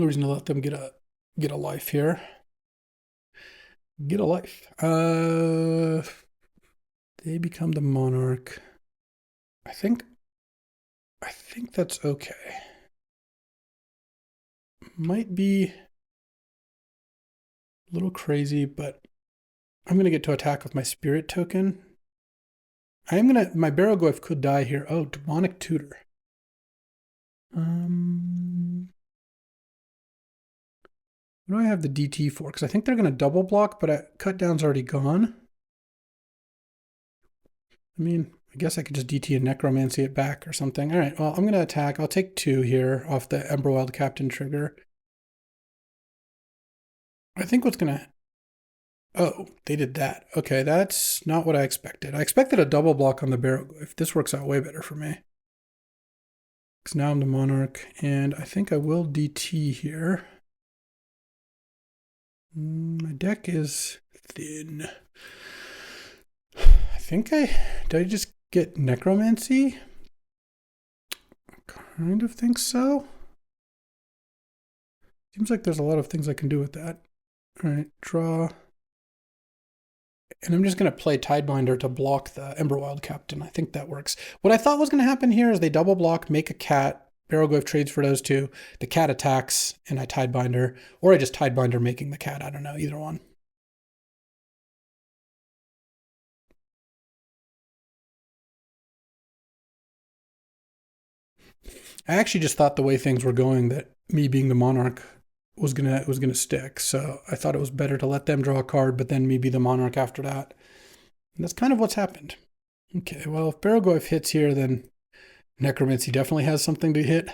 reason to let them get a life here. Get a life. They become the monarch. I think that's okay. Might be a little crazy, but I'm gonna get to attack with my spirit token. My Barrogoyf could die here. Oh, demonic tutor. What do I have the DT for? Because I think they're going to double block, but cut down's already gone. I mean, I guess I could just DT and Necromancy it back or something. All right, well, I'm going to attack. I'll take 2 here off the Emberwild Captain trigger. I think what's going to... Oh, they did that. Okay, that's not what I expected. I expected a double block on the Barrogoyf. This works out way better for me. Because now I'm the Monarch, and I think I will DT here. My deck is thin. Did I just get Necromancy? I kind of think so. Seems like there's a lot of things I can do with that. All right, draw. And I'm just going to play Tidebinder to block the Emberwild Captain. I think that works. What I thought was going to happen here is they double block, make a cat. Barrogoyf trades for those 2. The cat attacks, and I Tidebinder. Or I just Tidebinder making the cat. I don't know, either one. I actually just thought the way things were going that me being the Monarch was gonna stick. So I thought it was better to let them draw a card, but then me be the Monarch after that. And that's kind of what's happened. Okay, well, if Barrogoyf hits here, then Necromancy definitely has something to hit.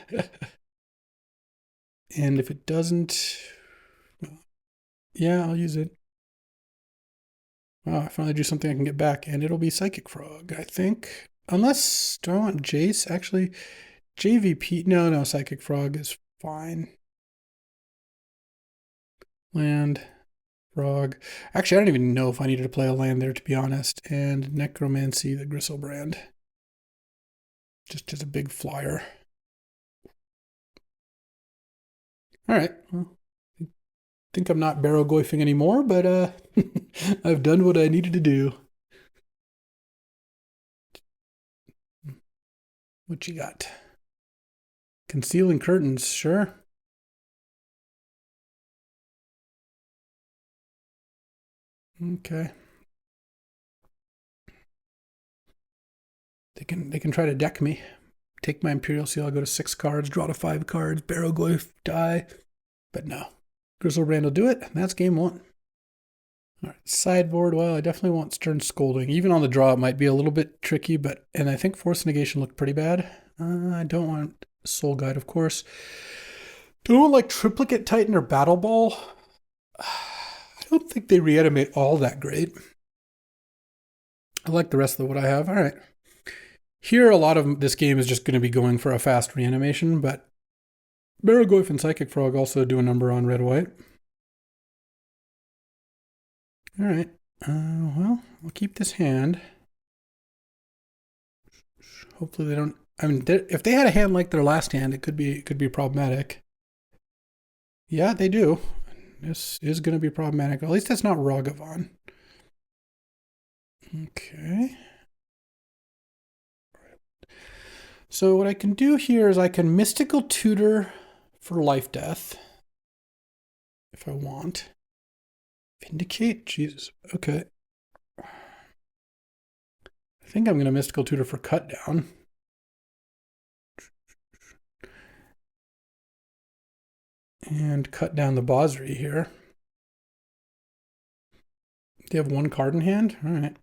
And if it doesn't, yeah, I'll use it. Wow, I finally do something I can get back, and it'll be Psychic Frog, I think. Unless, do I want Jace? Actually, JVP, no, Psychic Frog is fine. Land, Frog. Actually, I don't even know if I needed to play a land there, to be honest. And Necromancy, the Griselbrand. Just as a big flyer. All right, well, I think I'm not Barrogoyfing anymore, but I've done what I needed to do. What you got? Concealing curtains, sure. Okay. They can try to deck me. Take my Imperial Seal, I'll go to 6 cards, draw to 5 cards, Barrogoyf, die. But no. Griselbrand will do it, and that's game 1. All right, sideboard, well, I definitely want Stern Scolding. Even on the draw, it might be a little bit tricky, and I think Force Negation looked pretty bad. I don't want Soul Guide, of course. Don't want like Triplicate Titan or Battle Ball. I don't think they reanimate all that great. I like the rest of what I have. All right. Here, a lot of this game is just going to be going for a fast reanimation, but Barrogoyf and Psychic Frog also do a number on red-white. All right. Well, I'll keep this hand. Hopefully they don't... I mean, if they had a hand like their last hand, it could be problematic. Yeah, they do. This is going to be problematic. At least that's not Ragavan. Okay. So what I can do here is I can Mystical Tutor for life death if I want. Vindicate? Jesus. Okay. I think I'm going to Mystical Tutor for cut down. And cut down the Bosri here. They have one card in hand? All right.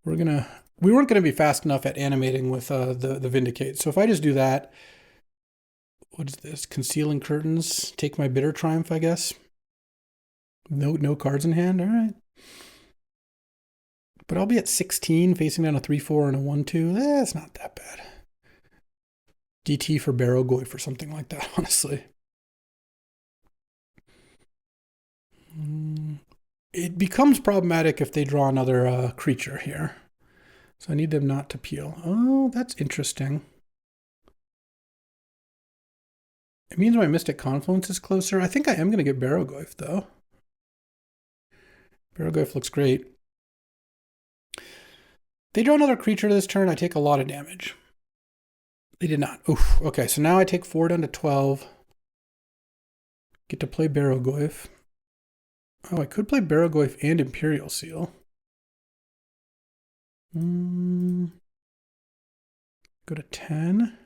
We weren't gonna be fast enough at animating with the Vindicate. So if I just do that, what is this? Concealing curtains. Take my bitter triumph, I guess. No cards in hand. All right. But I'll be at 16, facing down a 3/4 and a 1/2. That's not that bad. DT for Barrowgoy for something like that, honestly. It becomes problematic if they draw another creature here. So I need them not to peel. Oh, that's interesting. It means my Mystic Confluence is closer. I think I am going to get Barrowgoyf, though. Barrowgoyf looks great. They draw another creature this turn, I take a lot of damage. They did not. Oof. Okay, so now I take 4 down to 12. Get to play Barrowgoyf. Oh, I could play Barrowgoyf and Imperial Seal. Go to 10.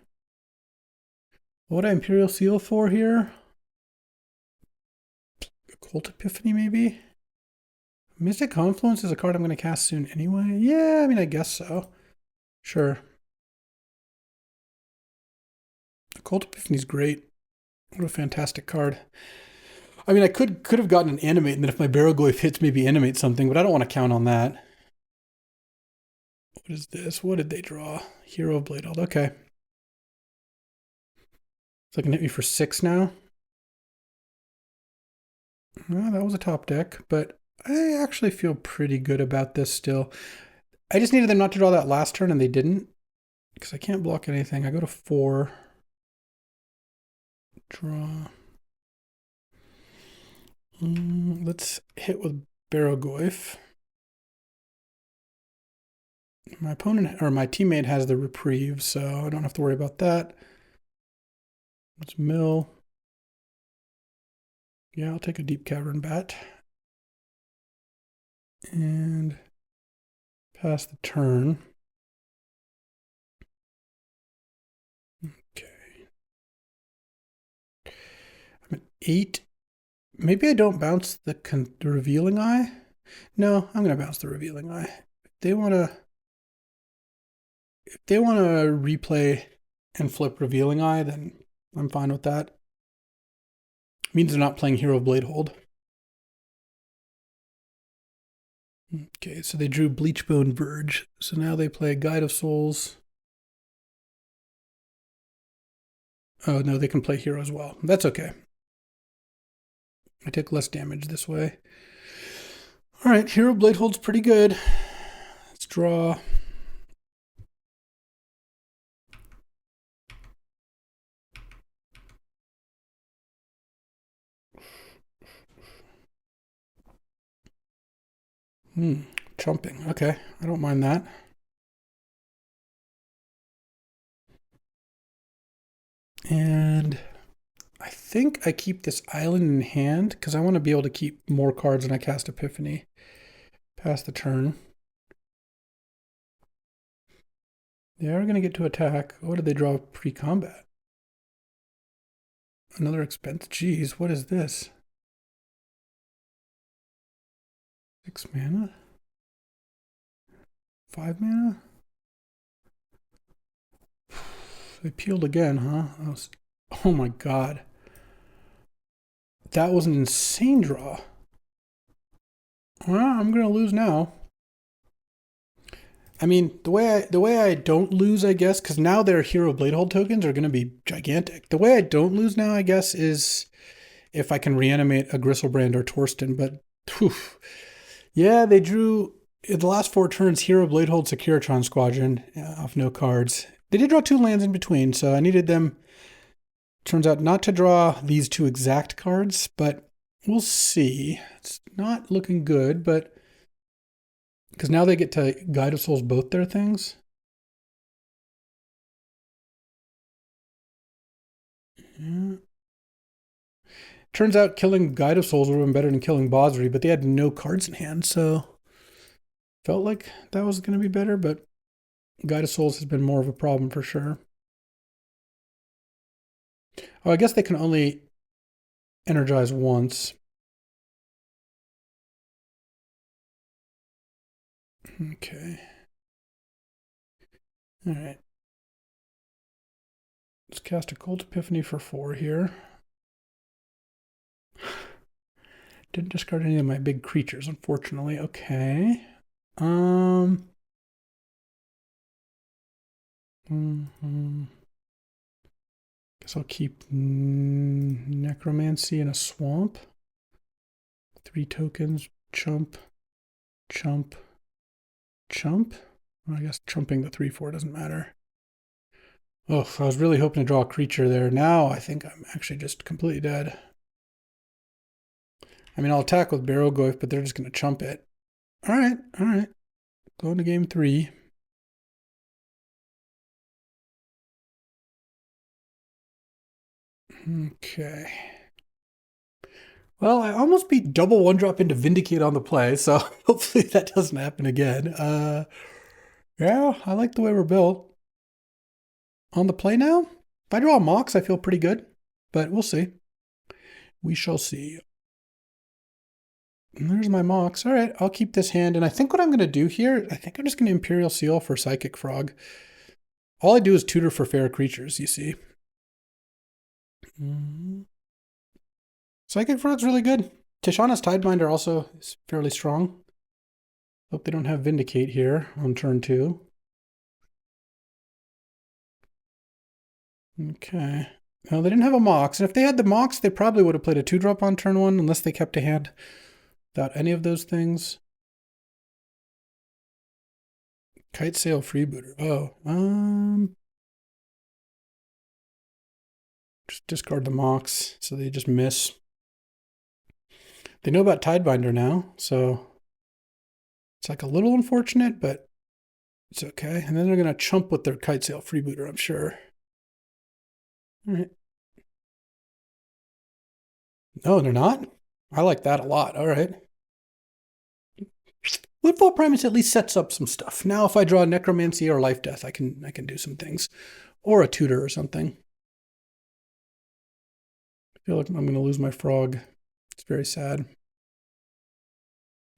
What would I Imperial Seal for here? Occult Epiphany, maybe? Mystic Confluence is a card I'm going to cast soon anyway. Yeah, I mean, I guess so. Sure. Occult Epiphany is great. What a fantastic card. I mean, I could have gotten an animate, and then if my Barrowgoyf hits, maybe animate something, but I don't want to count on that. What is this? What did they draw? Hero of Bladehold. Okay. So I can hit me for 6 now. Well, that was a top deck, but I actually feel pretty good about this still. I just needed them not to draw that last turn, and they didn't. Because I can't block anything. I go to 4. Draw. Let's hit with Barrowgoyf. My opponent, or my teammate, has the reprieve, so I don't have to worry about that. Let's mill. Yeah, I'll take a Deep Cavern Bat. And pass the turn. Okay. I'm at 8. Maybe I don't bounce the Revealing Eye. No, I'm going to bounce the Revealing Eye. If they want to replay and flip Revealing Eye, then I'm fine with that. It means they're not playing Hero of Bladehold. Okay, so they drew Bleachbone Verge. So now they play Guide of Souls. Oh, no, they can play Hero as well. That's okay. I take less damage this way. All right, Hero Bladehold's pretty good. Let's draw. Trumping. Okay, I don't mind that. And I think I keep this island in hand because I want to be able to keep more cards when I cast Epiphany. Pass the turn. They are going to get to attack. What did they draw pre-combat? Another expense. Jeez, what is this? 6 mana? 5 mana? They peeled again, huh? Oh my god. That was an insane draw. Well, I'm going to lose now. I mean, the way I don't lose, I guess, because now their Hero Bladehold tokens are going to be gigantic. The way I don't lose now, I guess, is if I can reanimate a Griselbrand or Torsten. But, whew, yeah, they drew, in the last 4 turns, Hero Bladehold Securitron Squadron off no cards. They did draw 2 lands in between, so I needed them, turns out, not to draw these 2 exact cards, but we'll see. It's not looking good, but Because now they get to Guide of Souls both their things. Yeah. Turns out killing Guide of Souls would have been better than killing Bosri, but they had no cards in hand, so felt like that was going to be better, but Guide of Souls has been more of a problem for sure. Oh, I guess they can only energize once. Okay. All right. Let's cast a Cold Epiphany for 4 here. Didn't discard any of my big creatures, unfortunately. Okay. Mm-hmm. Guess I'll keep Necromancy in a swamp. 3 tokens. Chump. Chump. Chump. Well, I guess chumping the 3/4 doesn't matter. Oh, I was really hoping to draw a creature there. Now I think I'm actually just completely dead. I mean, I'll attack with Barrow Goyf, but they're just going to chump it. All right. Going to game 3. Okay. Well, I almost beat double 1-drop into Vindicate on the play, so hopefully that doesn't happen again. Yeah, I like the way we're built. On the play now? If I draw a Mox, I feel pretty good, but we'll see. We shall see. And there's my Mox. All right, I'll keep this hand, and I think what I'm going to do here, I think I'm just going to Imperial Seal for Psychic Frog. All I do is tutor for fair creatures, you see. Psychic Frog's really good. Tishana's Tidebinder also is fairly strong. Hope they don't have Vindicate here on turn 2. Okay. Well, they didn't have a Mox, and if they had the Mox, they probably would have played a 2-drop on turn 1, unless they kept a hand without any of those things. Kite Sail Freebooter. Oh, just discard the Mox, so they just miss. They know about Tidebinder now, so it's like a little unfortunate, but it's okay. And then they're going to chump with their Kite Sail Freebooter, I'm sure. All right. No, they're not? I like that a lot. All right. Woodfall Primus at least sets up some stuff. Now if I draw Necromancy or Life Death, I can do some things. Or a tutor or something. I feel like I'm going to lose my frog. It's very sad.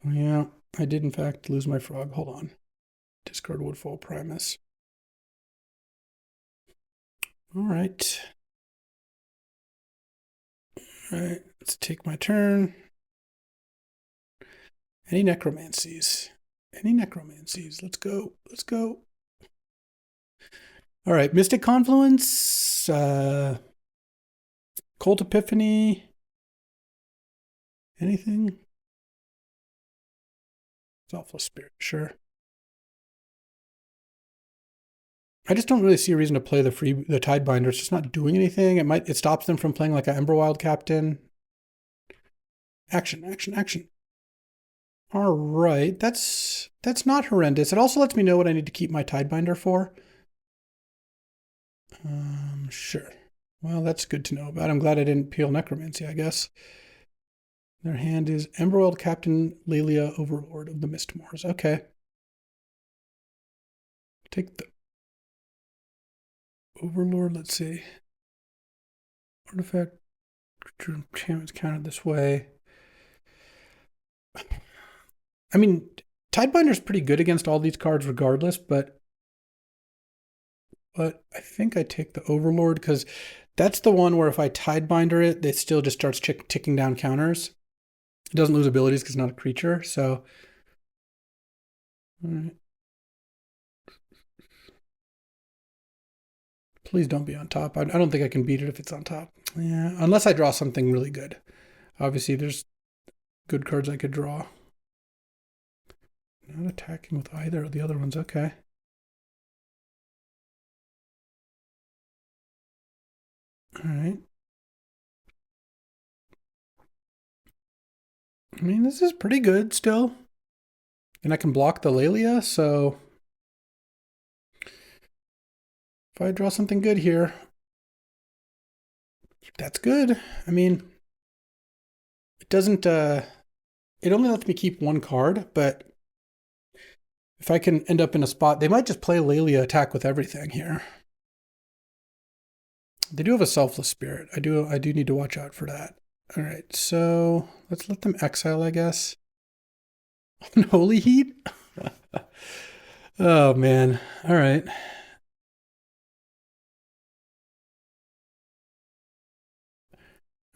Yeah, I did in fact lose my frog. Hold on. Discard Woodfall Primus. All right. All right, let's take my turn. Any necromancies? Any necromancies? Let's go. Let's go. All right, Mystic Confluence, Cult Epiphany. Anything? Selfless Spirit, sure. I just don't really see a reason to play the Tidebinder. It's just not doing anything. It stops them from playing like an Emberwild Captain. Action, action, action. All right, that's not horrendous. It also lets me know what I need to keep my Tidebinder for. Sure. Well, that's good to know about. I'm glad I didn't peel Necromancy, I guess. Their hand is Emberwild Captain Lelia, Overlord of the Mistmoors. Okay. Take the Overlord, let's see. Artifact enchantments counted this way. I mean, Tidebinder's pretty good against all these cards regardless, but I think I take the Overlord because that's the one where if I Tidebinder it still just starts ticking down counters. It doesn't lose abilities because it's not a creature, so. All right. Please don't be on top. I don't think I can beat it if it's on top. Yeah, unless I draw something really good. Obviously, there's good cards I could draw. Not attacking with either of the other ones. Okay. All right. I mean, this is pretty good still. And I can block the Lelia, so if I draw something good here, that's good. I mean, it doesn't, it only lets me keep one card, but if I can end up in a spot, they might just play Lelia attack with everything here. They do have a Selfless Spirit. I do need to watch out for that. All right, so let's let them exile, I guess. Unholy Heat? Oh, man. All right.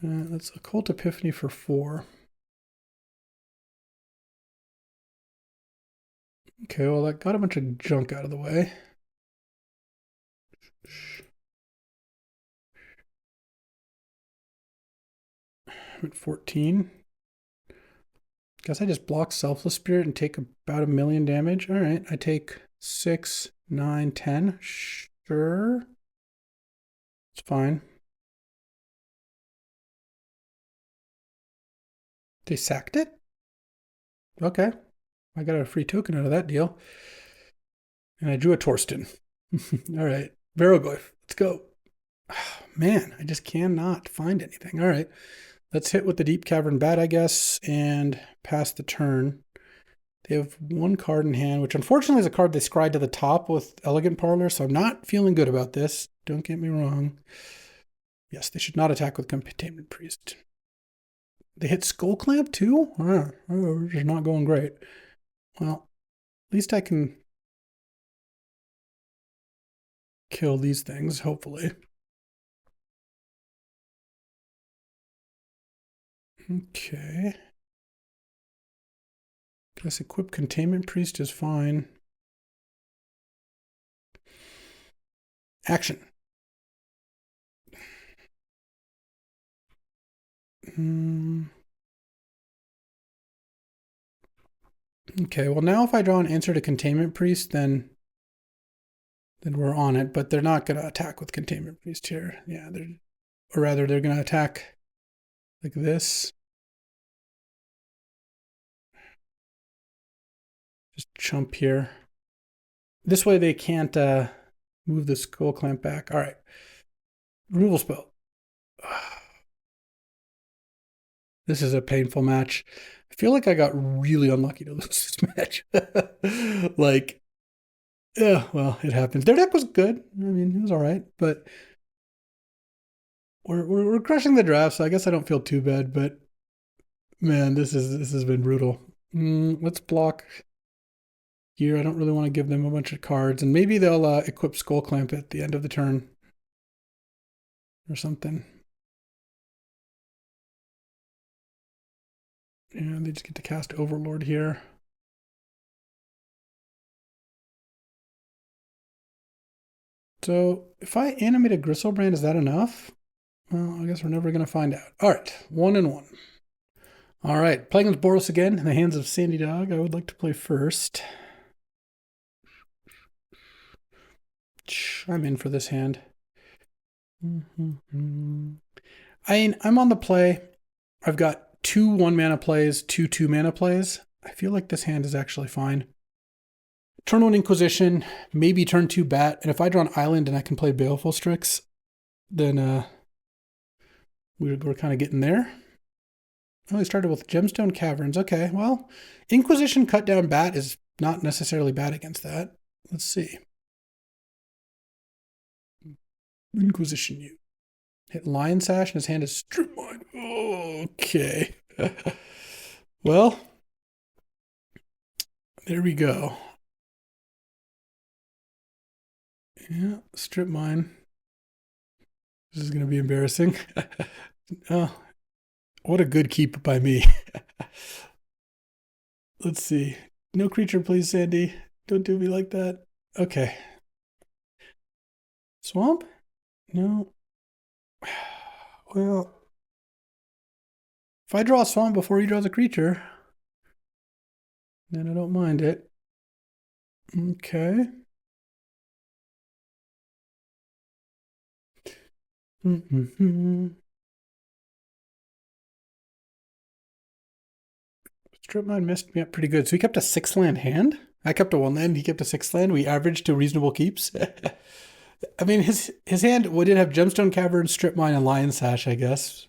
Let's Occult Epiphany for 4. Okay, well, that got a bunch of junk out of the way. I'm at 14. Guess I just block Selfless Spirit and take about 1,000,000 damage. All right, I take 6, 9, 10. Sure. It's fine. They sacked it? Okay. I got a free token out of that deal. And I drew a Torsten. All right. Varrogoyf. Let's go. Oh, man, I just cannot find anything. All right. Let's hit with the Deep Cavern Bat, I guess, and pass the turn. They have one card in hand, which unfortunately is a card they scried to the top with Elegant Parlor, so I'm not feeling good about this. Don't get me wrong. Yes, they should not attack with Containment Priest. They hit Skull Clamp too? Which is not going great. Well, at least I can kill these things, hopefully. Okay. Guess equip Containment Priest is fine. Action. Okay, well now if I draw an answer to Containment Priest, then we're on it, but they're not going to attack with Containment Priest here. Yeah, or rather they're going to attack like this. Just chump here. This way they can't move the Skull Clamp back. All right. Removal spell. This is a painful match. I feel like I got really unlucky to lose this match. Like, yeah, well, it happens. Their deck was good. I mean, it was all right, but we're crushing the draft, so I guess I don't feel too bad. But man, this has been brutal. Let's block here. I don't really want to give them a bunch of cards, and maybe they'll equip Skull Clamp at the end of the turn or something. Yeah, they just get to cast Overlord here. So if I animate a Griselbrand, is that enough? Well, I guess we're never going to find out. All right, 1-1. All right, playing with Boros again in the hands of Sandy Dog. I would like to play first. I'm in for this hand. I'm on the play. I've got 2 1-mana plays, 2 2-mana plays. I feel like this hand is actually fine. Turn 1 Inquisition, maybe turn 2 Bat, and if I draw an island and I can play Baleful Strix, then we're kind of getting there. Oh, we started with Gemstone Caverns. Okay, well, Inquisition cut down Bat is not necessarily bad against that. Let's see. Inquisition you. Hit Lion Sash and his hand is Strip Mine. Okay. Well, there we go. Yeah, Strip Mine. This is going to be embarrassing. Oh, what a good keep by me. Let's see. No creature, please, Sandy. Don't do me like that. Okay. Swamp? No. Well, if I draw a swamp before he draws a creature, then I don't mind it. Okay. Strip Strip mine messed me up pretty good. So he kept a 6-land hand. I kept a 1-land. He kept a 6-land. We averaged to reasonable keeps. I mean, his hand did have Gemstone Cavern, Strip Mine, and Lion Sash, I guess.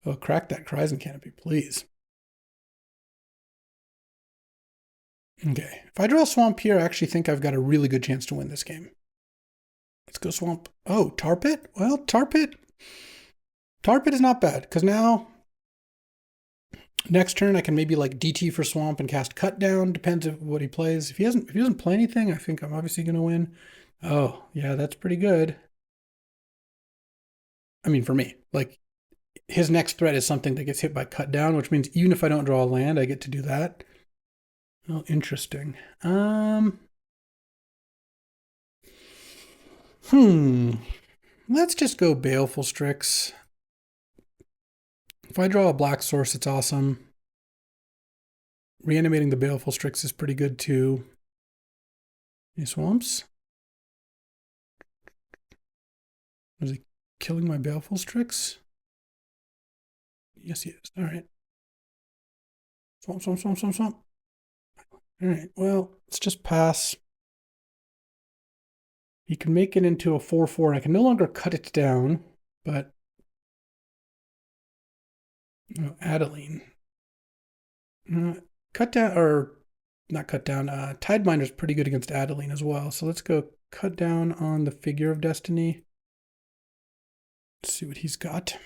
Oh, crack that Horizon Canopy, please. Okay. If I draw a Swamp here, I actually think I've got a really good chance to win this game. Let's go Swamp. Oh, Tar Pit? Well, Tar Pit is not bad, because now next turn I can maybe like DT for Swamp and cast Cut Down. Depends on what he plays. If he doesn't play anything, I think I'm obviously going to win. Oh, yeah, that's pretty good. I mean, for me, like, his next threat is something that gets hit by Cut Down, which means even if I don't draw a land, I get to do that. Oh, interesting. Let's just go Baleful Strix. If I draw a black source, it's awesome. Reanimating the Baleful Strix is pretty good too. Any swamps? Is he killing my Baleful Strix? Yes, he is. All right. Swamp, swamp, swamp, swamp, swamp. All right, well, let's just pass. He can make it into a 4/4. I can no longer cut it down, but Adeline. Cut down, or not cut down. Tidebinder is pretty good against Adeline as well. So let's go cut down on the Figure of Destiny. Let's see what he's got.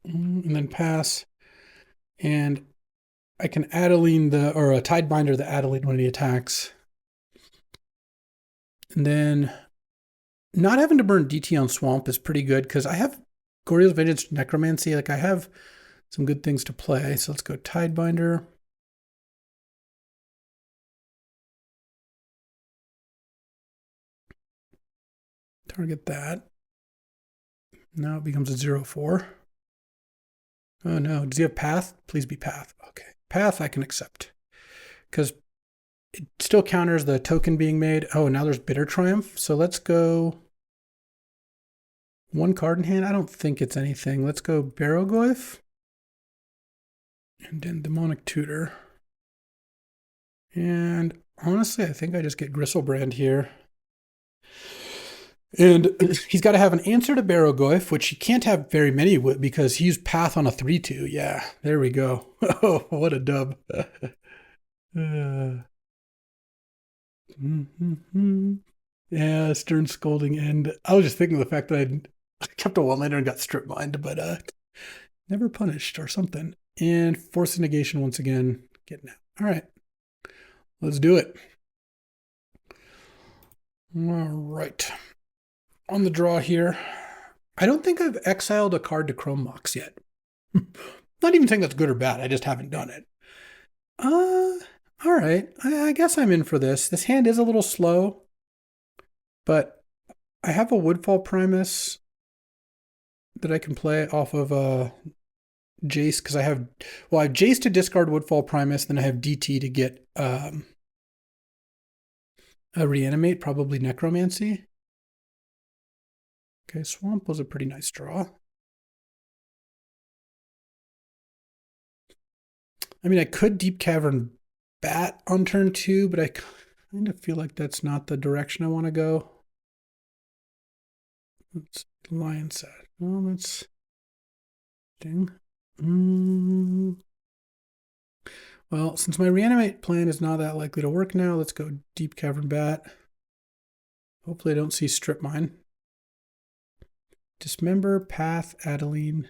And then pass. And I can Adeline or a Tidebinder the Adeline when he attacks. And then not having to burn DT on Swamp is pretty good because I have Goryo's Vengeance Necromancy. Like, I have some good things to play. So let's go Tidebinder. Target that. Now it becomes a 0/4. Oh no, does he have Path? Please be Path. Okay, Path I can accept. Because it still counters the token being made. Oh, now there's Bitter Triumph. So let's go 1 card in hand. I don't think it's anything. Let's go Barrogoyf. And then Demonic Tutor. And honestly, I think I just get Griselbrand here. And he's got to have an answer to Barrogoyf, which he can't have very many because he used Path on a 3/2. Yeah, there we go. Oh, what a dub. Yeah, Stern Scolding. And I was just thinking of the fact that I kept a 1-lander and got strip mined, but never punished or something. And Force of Negation once again. Getting out. All right. Let's do it. All right. On the draw here. I don't think I've exiled a card to Chrome Mox yet. Not even saying that's good or bad. I just haven't done it. All right. I guess I'm in for this. This hand is a little slow, but I have a Woodfall Primus that I can play off of Jace because I have Jace to discard Woodfall Primus, then I have DT to get a Reanimate, probably Necromancy. Okay, Swamp was a pretty nice draw. I mean, I could Deep Cavern Bat on turn 2, but I kind of feel like that's not the direction I want to go. Let's Lion Set. Well, that's ding. Well, since my Reanimate plan is not that likely to work now, let's go Deep Cavern Bat. Hopefully I don't see Strip Mine. Dismember, Path, Adeline,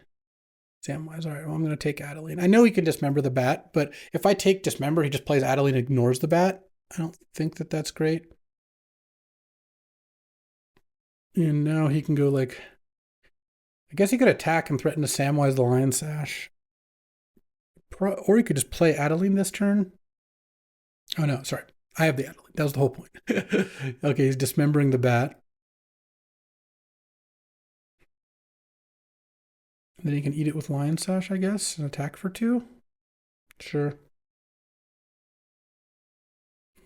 Samwise. All right, well, I'm going to take Adeline. I know he can Dismember the Bat, but if I take Dismember, he just plays Adeline and ignores the Bat. I don't think that that's great. And now he can go like... I guess he could attack and threaten to Samwise the Lion Sash. Or he could just play Adeline this turn. Oh, no, sorry. I have the Adeline. That was the whole point. Okay, he's Dismembering the Bat. And then he can eat it with Lion Sash, I guess, and attack for 2. Sure.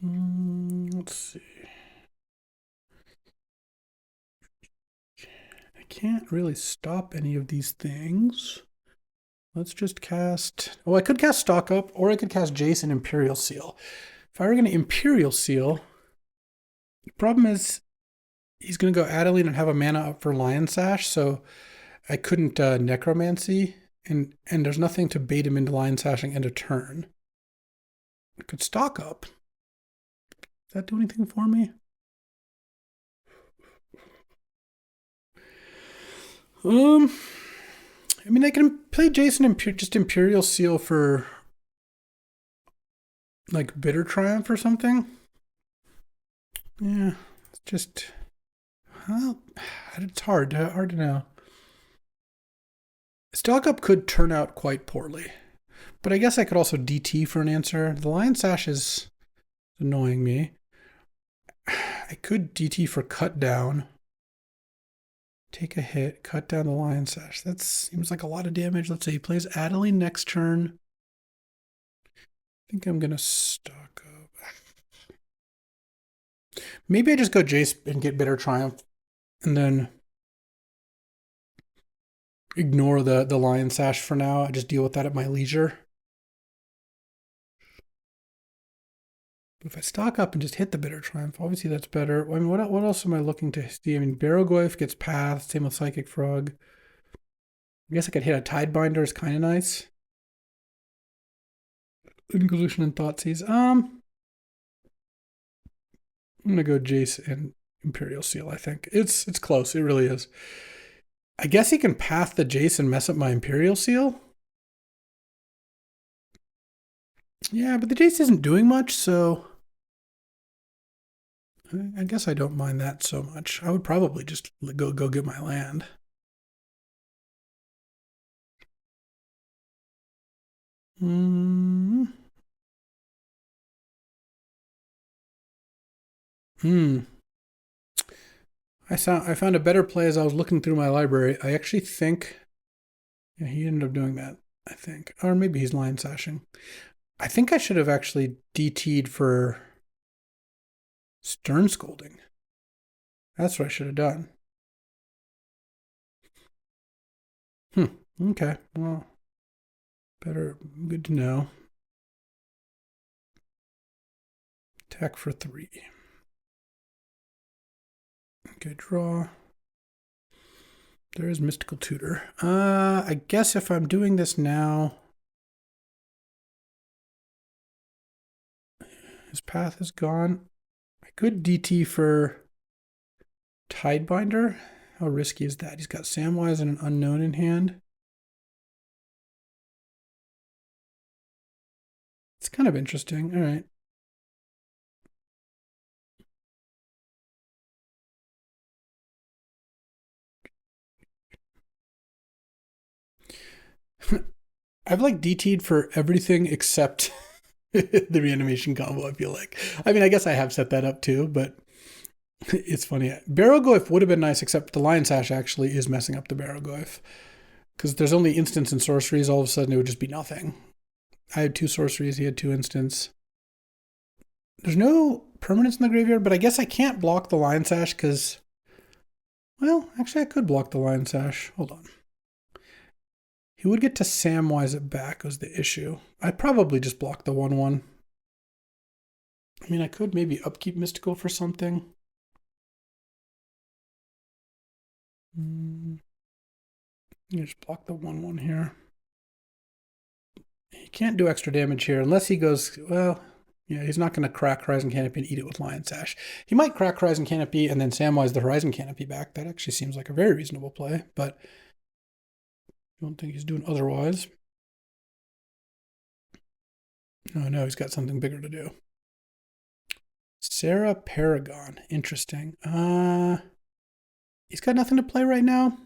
Let's see. I can't really stop any of these things. Let's just cast... Oh, I could cast Stock Up, or I could cast Jason Imperial Seal. If I were going to Imperial Seal, the problem is he's going to go Adeline and have a mana up for Lion Sash, so I couldn't Necromancy, and there's nothing to bait him into Lion Sashing end of turn. I could Stock Up. Does that do anything for me? I mean, I can play Jason just Imperial Seal for like Bitter Triumph or something. Yeah, it's just, well, it's hard to know. Stock Up could turn out quite poorly, but I guess I could also DT for an answer. The Lion Sash is annoying me. I could DT for Cut Down. Take a hit, cut down the Lion Sash. That seems like a lot of damage. Let's say he plays Adeline next turn. I think I'm going to Stock Up. Maybe I just go Jace and get Bitter Triumph and then ignore the Lion Sash for now. I just deal with that at my leisure. But if I Stock Up and just hit the Bitter Triumph, obviously that's better. I mean, what else am I looking to see? I mean, Barrowgoyf gets Path, same with Psychic Frog. I guess I could hit a Tidebinder, is kind of nice. Inquisition and Thoughtseize. I'm gonna go Jace and Imperial Seal. I think it's close. It really is. I guess he can Path the Jace and mess up my Imperial Seal. Yeah, but the Jace isn't doing much, so I guess I don't mind that so much. I would probably just go get my land. I found a better play as I was looking through my library. I actually think, yeah, he ended up doing that, I think. Or maybe he's Lion Sashing. I think I should have actually DT'd for Stern Scolding. That's what I should have done. Okay, well, good to know. Attack for 3. Okay, draw. There is Mystical Tutor. I guess if I'm doing this now, his path is gone. I could DT for Tidebinder. How risky is that? He's got Samwise and an Unknown in hand. It's kind of interesting. All right. I've like DT'd for everything except the reanimation combo, I feel like. I mean, I guess I have set that up too, but it's funny. Barrowgoyf would have been nice, except the Lion Sash actually is messing up the Barrowgoyf. Because there's only instants and sorceries, all of a sudden it would just be nothing. I had 2 sorceries, he had 2 instants. There's no permanence in the graveyard, but I guess I can't block the Lion Sash because... Well, actually I could block the Lion Sash. Hold on. He would get to Samwise it back was the issue. I'd probably just block the 1/1. I mean, I could maybe upkeep Mystical for something. Just block the 1/1 here. He can't do extra damage here unless he goes, well, yeah, he's not going to crack Horizon Canopy and eat it with Lion Sash. He might crack Horizon Canopy and then Samwise the Horizon Canopy back. That actually seems like a very reasonable play, but I don't think he's doing otherwise. Oh no, he's got something bigger to do. Sarah Paragon. Interesting. He's got nothing to play right now.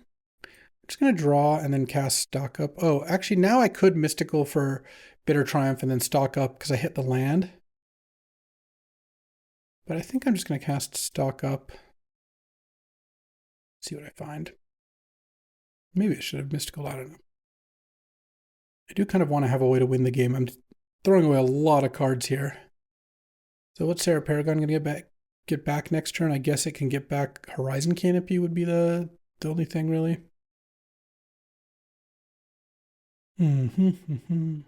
I'm just going to draw and then cast Stock Up. Oh, actually, now I could Mystical for Bitter Triumph and then Stock Up because I hit the land. But I think I'm just going to cast Stock Up. See what I find. Maybe I should have Mystical. I don't know. I do kind of want to have a way to win the game. I'm throwing away a lot of cards here. So what's Sarah Paragon going to get back next turn? I guess it can get back Horizon Canopy would be the only thing really. Come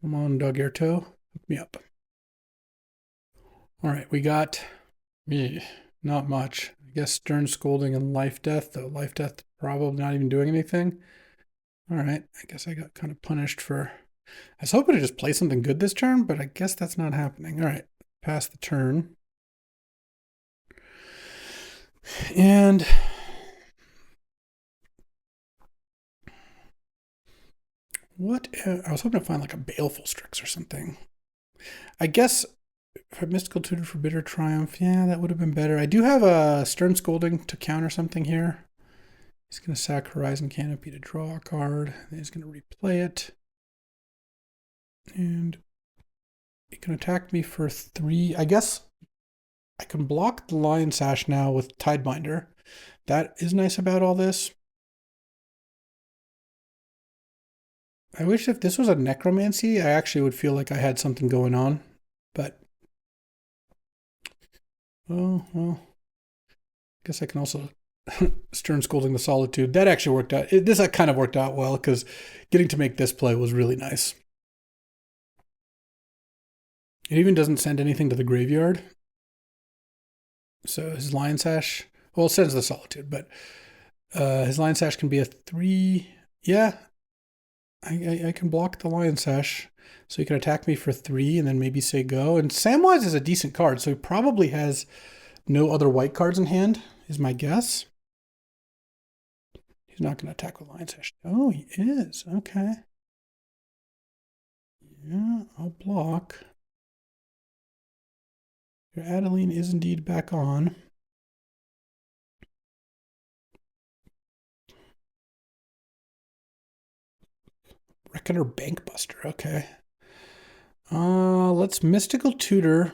on, Dog Ear Toe. Hook me up. All right, we got not much. I guess Stern Scolding and Life Death, though Life Death probably not even doing anything. All right, I guess I got kind of punished for... I was hoping to just play something good this turn, but I guess that's not happening. All right, pass the turn. And... what? I was hoping to find like a Baleful Strix or something. I guess if I Mystical Tutor for Bitter Triumph, yeah, that would have been better. I do have a Stern Scolding to counter something here. He's going to sack Horizon Canopy to draw a card. Then he's going to replay it. And he can attack me for 3. I guess I can block the Lion Sash now with Tidebinder. That is nice about all this. I wish if this was a Necromancy, I actually would feel like I had something going on. But, well, I guess I can also Stern Scolding the Solitude. That actually worked out. This kind of worked out well because getting to make this play was really nice. It even doesn't send anything to the graveyard. So his Lion Sash, well, it sends the Solitude, but his Lion Sash can be a 3. Yeah, I can block the Lion Sash. So he can attack me for 3 and then maybe say go. And Samwise is a decent card, so he probably has no other white cards in hand, is my guess. He's not going to attack with Lion Sash. Oh, he is. Okay. Yeah, I'll block. Your Adeline is indeed back on. Reckoner Bankbuster. Okay. Let's Mystical Tutor.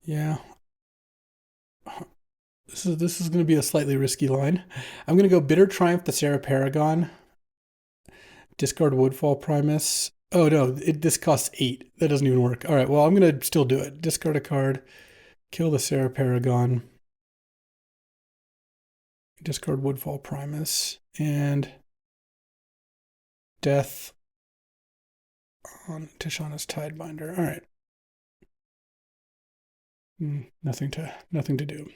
Yeah. This is going to be a slightly risky line. I'm going to go Bitter Triumph the Sarah Paragon. Discard Woodfall Primus. Oh no, this costs 8. That doesn't even work. All right, well, I'm going to still do it. Discard a card. Kill the Sarah Paragon. Discard Woodfall Primus. And Death on Tishana's Tidebinder. All right. Nothing to do.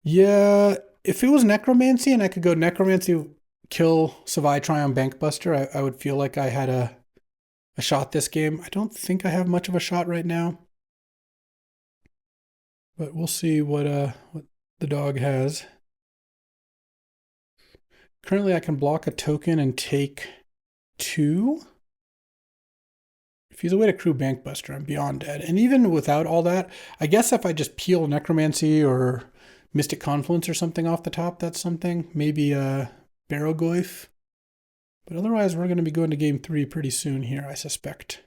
Yeah, if it was Necromancy and I could go Necromancy, kill Savai, try on Bankbuster, I would feel like I had a shot this game. I don't think I have much of a shot right now. But we'll see what the dog has. Currently, I can block a token and take 2. If he's a way to crew Bankbuster, I'm beyond dead. And even without all that, I guess if I just peel Necromancy or Mystic Confluence or something off the top, that's something. Maybe Barrowgoyf. But otherwise, we're going to be going to game 3 pretty soon here, I suspect.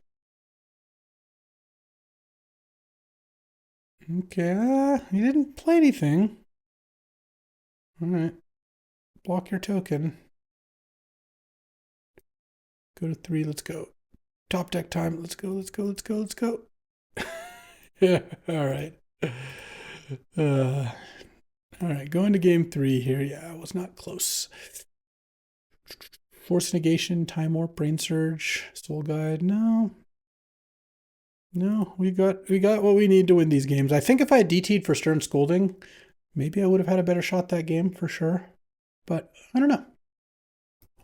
Okay, he didn't play anything. All right. Block your token. Go to 3, let's go. Top deck time, let's go. Yeah, all right. All right, going to game 3 here. Yeah, I was not close. Force Negation, Time Warp, Brain Surge, Soul Guide. No, we got what we need to win these games. I think if I had DT'd for Stern Scolding, maybe I would have had a better shot that game for sure. But I don't know.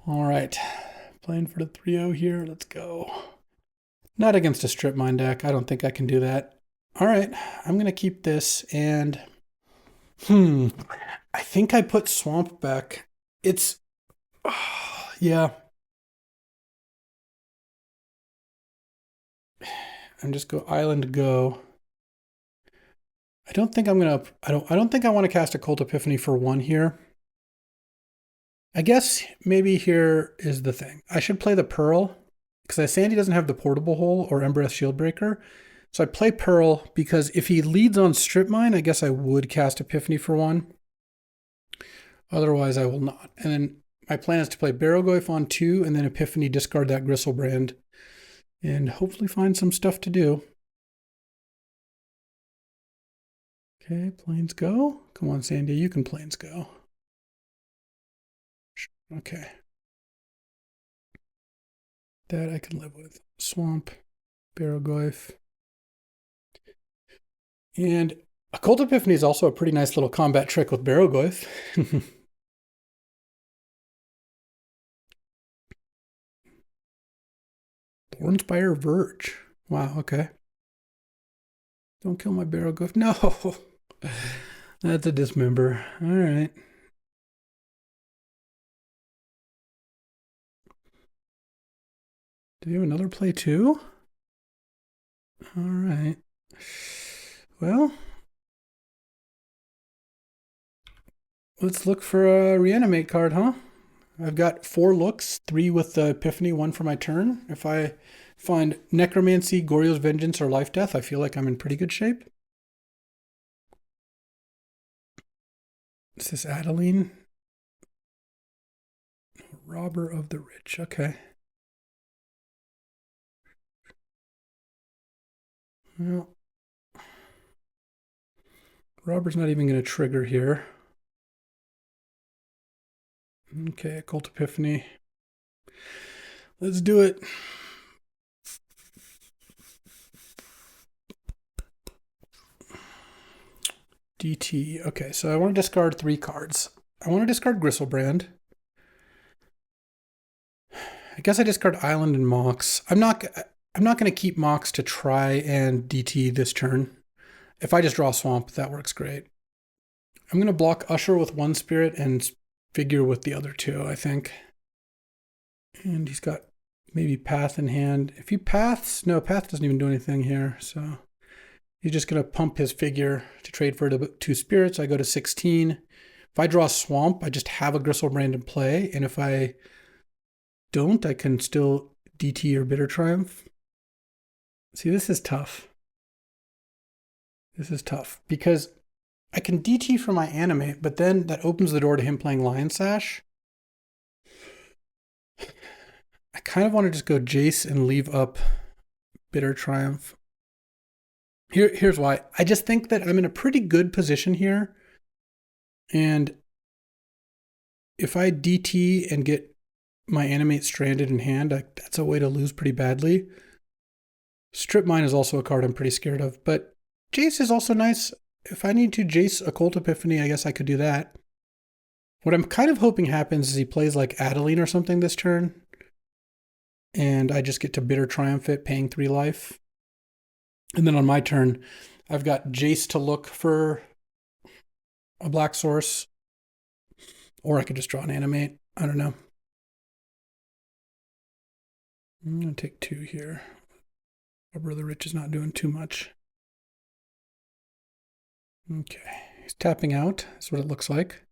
All right, playing for the 3-0 here. Let's go. Not against a Strip Mine deck. I don't think I can do that. All right, I'm going to keep this and... I think I put Swamp back. It's... yeah. I'm just go Island Go. I don't think I'm going to... I don't think I want to cast a Cult Epiphany for 1 here. I guess maybe here is the thing. I should play the Pearl, because Sandy doesn't have the Portable Hole or Embereth Shieldbreaker. So I play Pearl, because if he leads on Strip Mine, I guess I would cast Epiphany for 1. Otherwise, I will not. And then my plan is to play Barrowgoyf on 2, and then Epiphany, discard that Griselbrand, and hopefully find some stuff to do. Okay, planes go. Come on, Sandy, you can planes go. Okay. That I can live with. Swamp, Barrogoyf. And Occult Epiphany is also a pretty nice little combat trick with Barrogoyf. Thornspire Verge. Wow, okay. Don't kill my Barrogoyf. No! That's a dismember. All right. Do you have another play too? All right. Well, let's look for a reanimate card, huh? I've got 4 looks, 3 with the Epiphany, 1 for my turn. If I find Necromancy, Goryo's Vengeance, or Life Death, I feel like I'm in pretty good shape. Is this Adeline? Robber of the Rich. Okay. Well, Robber's not even going to trigger here. Okay, Occult Epiphany. Let's do it. DT. Okay, so I want to discard 3 cards. I want to discard Griselbrand. I guess I discard Island and Mox. I'm not going to keep Mox to try and DT this turn. If I just draw Swamp, that works great. I'm going to block Usher with 1 spirit and Figure with the other 2, I think. And he's got maybe Path in hand. If he Paths, no, Path doesn't even do anything here, so he's just going to pump his Figure to trade for 2 spirits. I go to 16. If I draw Swamp, I just have a Griselbrand in play, and if I don't, I can still DT or Bitter Triumph. See, this is tough. This is tough because I can DT for my Animate, but then that opens the door to him playing Lion Sash. I kind of want to just go Jace and leave up Bitter Triumph. Here's why. I just think that I'm in a pretty good position here. And if I DT and get my Animate stranded in hand, that's a way to lose pretty badly. Strip Mine is also a card I'm pretty scared of, but Jace is also nice. If I need to Jace Occult Epiphany, I guess I could do that. What I'm kind of hoping happens is he plays like Adeline or something this turn, and I just get to Bitter Triumph it, paying 3 life. And then on my turn, I've got Jace to look for a black source, or I could just draw an Animate. I don't know. I'm going to take 2 here. Robber of the Rich is not doing too much. Okay, he's tapping out. That's what it looks like.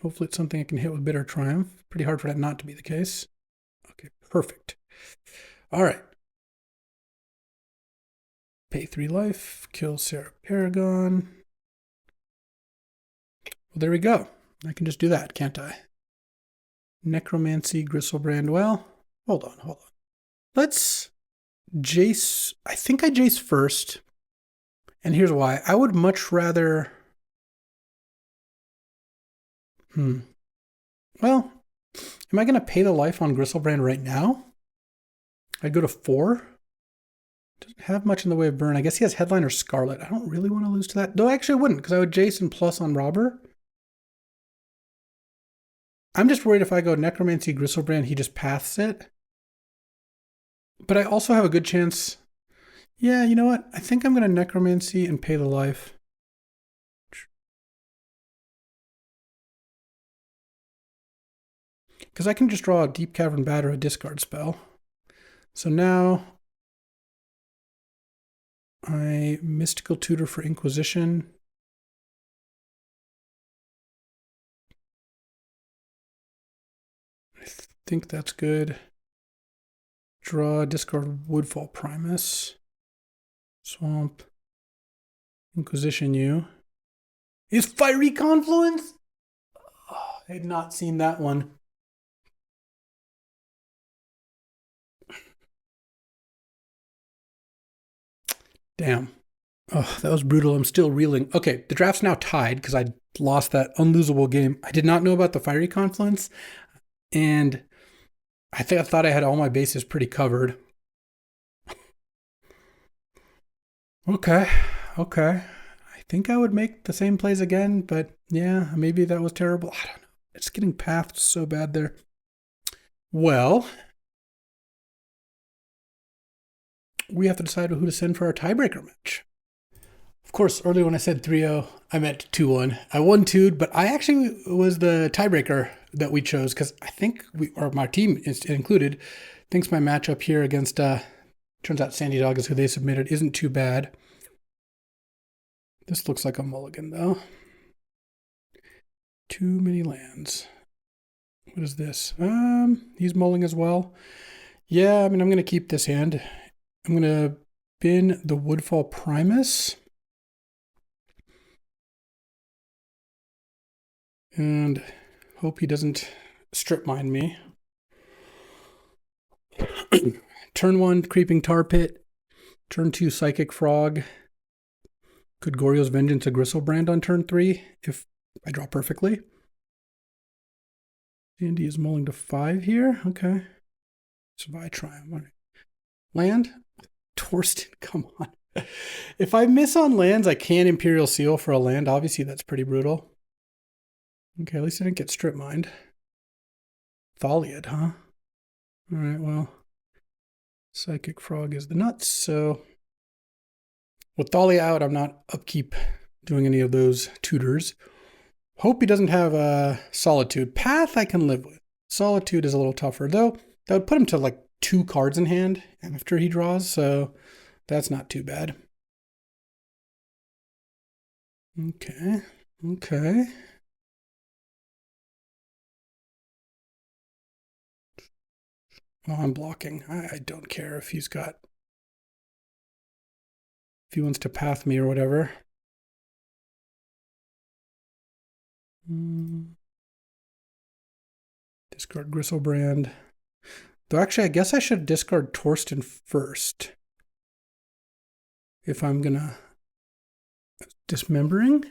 Hopefully it's something I can hit with Bitter Triumph. Pretty hard for that not to be the case. Okay, perfect. All right. Pay 3 life, kill Sarah Paragon. Well, there we go. I can just do that, can't I? Necromancy, Griselbrand. Well, hold on. Let's Jace. I think I Jace first. And here's why. I would much rather... Well, am I going to pay the life on Griselbrand right now? I'd go to 4. Doesn't have much in the way of burn. I guess he has Headline or Scarlet. I don't really want to lose to that. Though actually I wouldn't, because I would Jason plus on Robber. I'm just worried if I go Necromancy, Griselbrand, he just paths it. But I also have a good chance. Yeah, you know what? I think I'm going to Necromancy and pay the life. Because I can just draw a Deep Cavern Bat or a discard spell. So now I Mystical Tutor for Inquisition. I think that's good. Draw, discard Woodfall Primus. Swamp. Inquisition you. Is Fiery Confluence? Oh, I had not seen that one. Damn. Oh, that was brutal. I'm still reeling. Okay, the draft's now tied because I lost that unlosable game. I did not know about the Fiery Confluence, and I think I thought I had all my bases pretty covered. Okay, okay. I think I would make the same plays again, but yeah, maybe that was terrible. I don't know. It's getting pathed so bad there. Well, we have to decide who to send for our tiebreaker match. Of course, earlier when I said 3-0, I meant 2-1. I won 2, but I actually was the tiebreaker that we chose because I think my team is included, thinks my matchup here against, turns out Sandy Dog is who they submitted, isn't too bad. This looks like a mulligan though. Too many lands. What is this? He's mulling as well. Yeah, I mean, I'm going to keep this hand. I'm going to bin the Woodfall Primus. And hope he doesn't strip mine me. Turn 1, Creeping Tar Pit. Turn 2, Psychic Frog. Could Goryo's Vengeance a Griselbrand on turn 3 if I draw perfectly? Sandy is mulling to 5 here. Okay. Survive Triumph. Land? Torsten, come on. If I miss on lands, I can Imperial Seal for a land. Obviously, that's pretty brutal. Okay, at least I didn't get strip mined. Thaliad, huh? All right, well, Psychic Frog is the nuts, so with Thalia out, I'm not upkeep doing any of those tutors. Hope he doesn't have a Solitude. Path I can live with. Solitude is a little tougher, though. That would put him to like 2 cards in hand after he draws, so that's not too bad. Okay, okay. Oh, I'm blocking. I don't care if if he wants to path me or whatever. Discard Griselbrand. Though actually, I guess I should discard Torsten first. If I'm gonna Dismembering.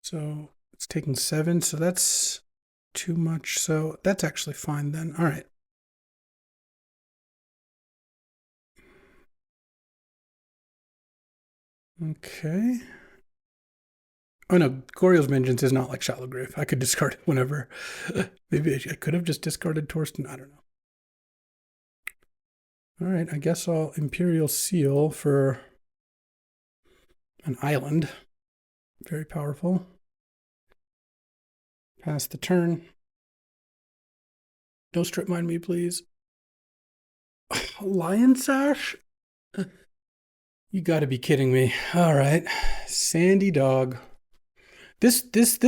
So it's taking 7, so that's too much. So that's actually fine then. All right. Okay. Oh no, Goryo's Vengeance is not like Shallow Grave. I could discard it whenever. Maybe I could have just discarded Torsten. I don't know. All right, I guess I'll Imperial Seal for an island. Very powerful. Pass the turn. Don't strip mine me, please. Lion Sash? You got to be kidding me. All right. Sandy Dog. This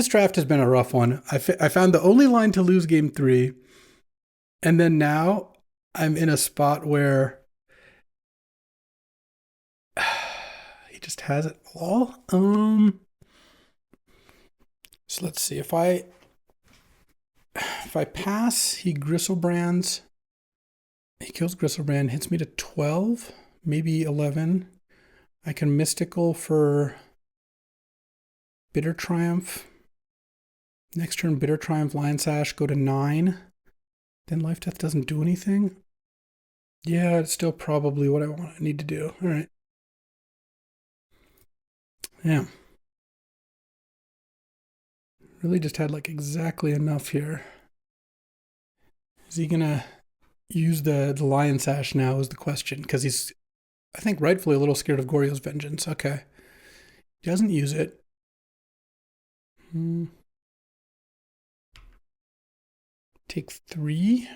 draft has been a rough one. I found the only line to lose game 3. And then now I'm in a spot where he just has it all. So let's see. If I pass, he Griselbrands. He kills Griselbrand, hits me to 12, maybe 11. I can Mystical for Bitter Triumph. Next turn, Bitter Triumph, Lion Sash, go to 9. Then Life Death doesn't do anything. Yeah, it's still probably what I need to do. All right. Yeah. Really just had like exactly enough here. Is he going to use the Lion Sash now is the question, because he's, I think, rightfully a little scared of Goryo's Vengeance. Okay. He doesn't use it. Take 3.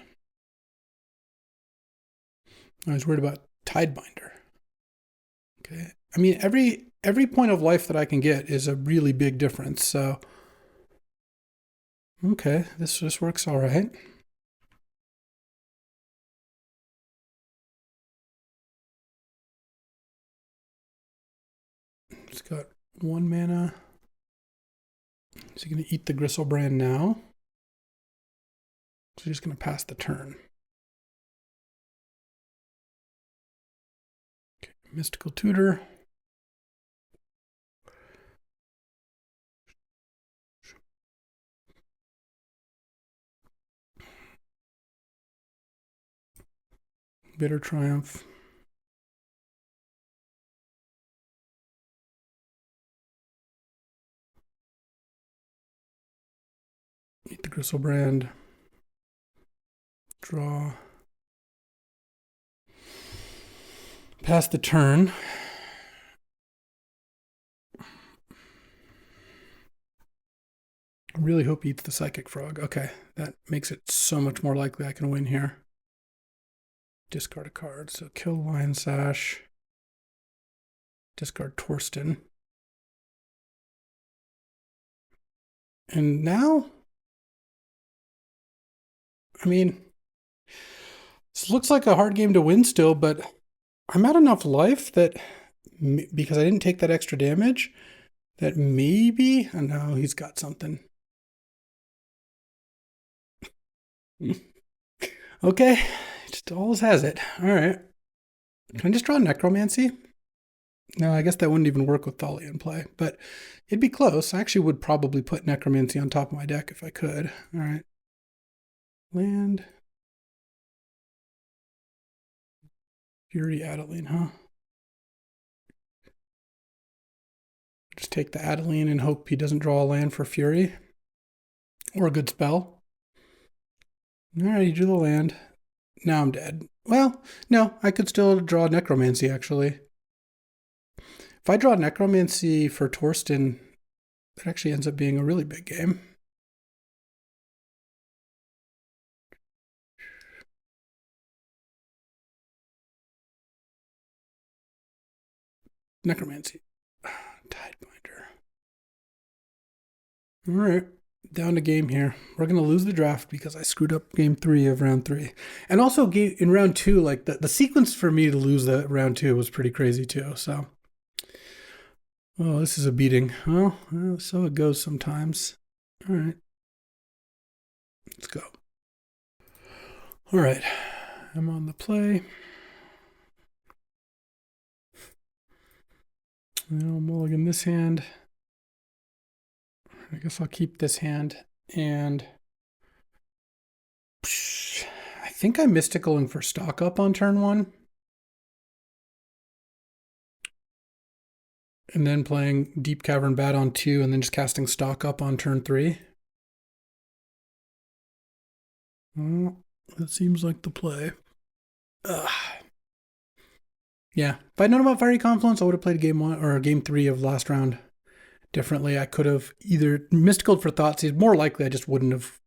I was worried about Tidebinder. Okay. I mean, every point of life that I can get is a really big difference. So, okay, this works all right. It's got 1 mana. Is he going to eat the Griselbrand now? So he's just going to pass the turn. Okay. Mystical Tutor. Bitter Triumph. Eat the Griselbrand. Draw. Pass the turn. I really hope he eats the Psychic Frog. Okay, that makes it so much more likely I can win here. Discard a card. So kill Lion Sash. Discard Torsten. And now, I mean, this looks like a hard game to win still, but I'm at enough life that, because I didn't take that extra damage, that maybe, oh no, he's got something. Okay, just always has it. All right. Can I just draw Necromancy? No, I guess that wouldn't even work with Thalia in play, but it'd be close. I actually would probably put Necromancy on top of my deck if I could. All right. Land. Fury Adeline, huh? Just take the Adeline and hope he doesn't draw a land for Fury. Or a good spell. All right, you drew the land. Now I'm dead. Well, no, I could still draw Necromancy, actually. If I draw Necromancy for Torsten, that actually ends up being a really big game. Necromancy. Tidebinder. All right, down to game here. We're going to lose the draft because I screwed up game 3 of round 3. And also in round 2, like the sequence for me to lose the round 2 was pretty crazy too. So, oh, this is a beating. Well, so it goes sometimes. All right, let's go. All right, I'm on the play. I'll mulligan this hand. I guess I'll keep this hand. And I think I'm mysticaling for stock up on turn 1. And then playing Deep Cavern Bat on 2 and then just casting stock up on turn 3. Well, that seems like the play. Ugh. Yeah, if I'd known about Fiery Confluence, I would have played game 1 or game 3 of last round differently. I could have either Mystical for Thoughtseize. More likely, I just wouldn't have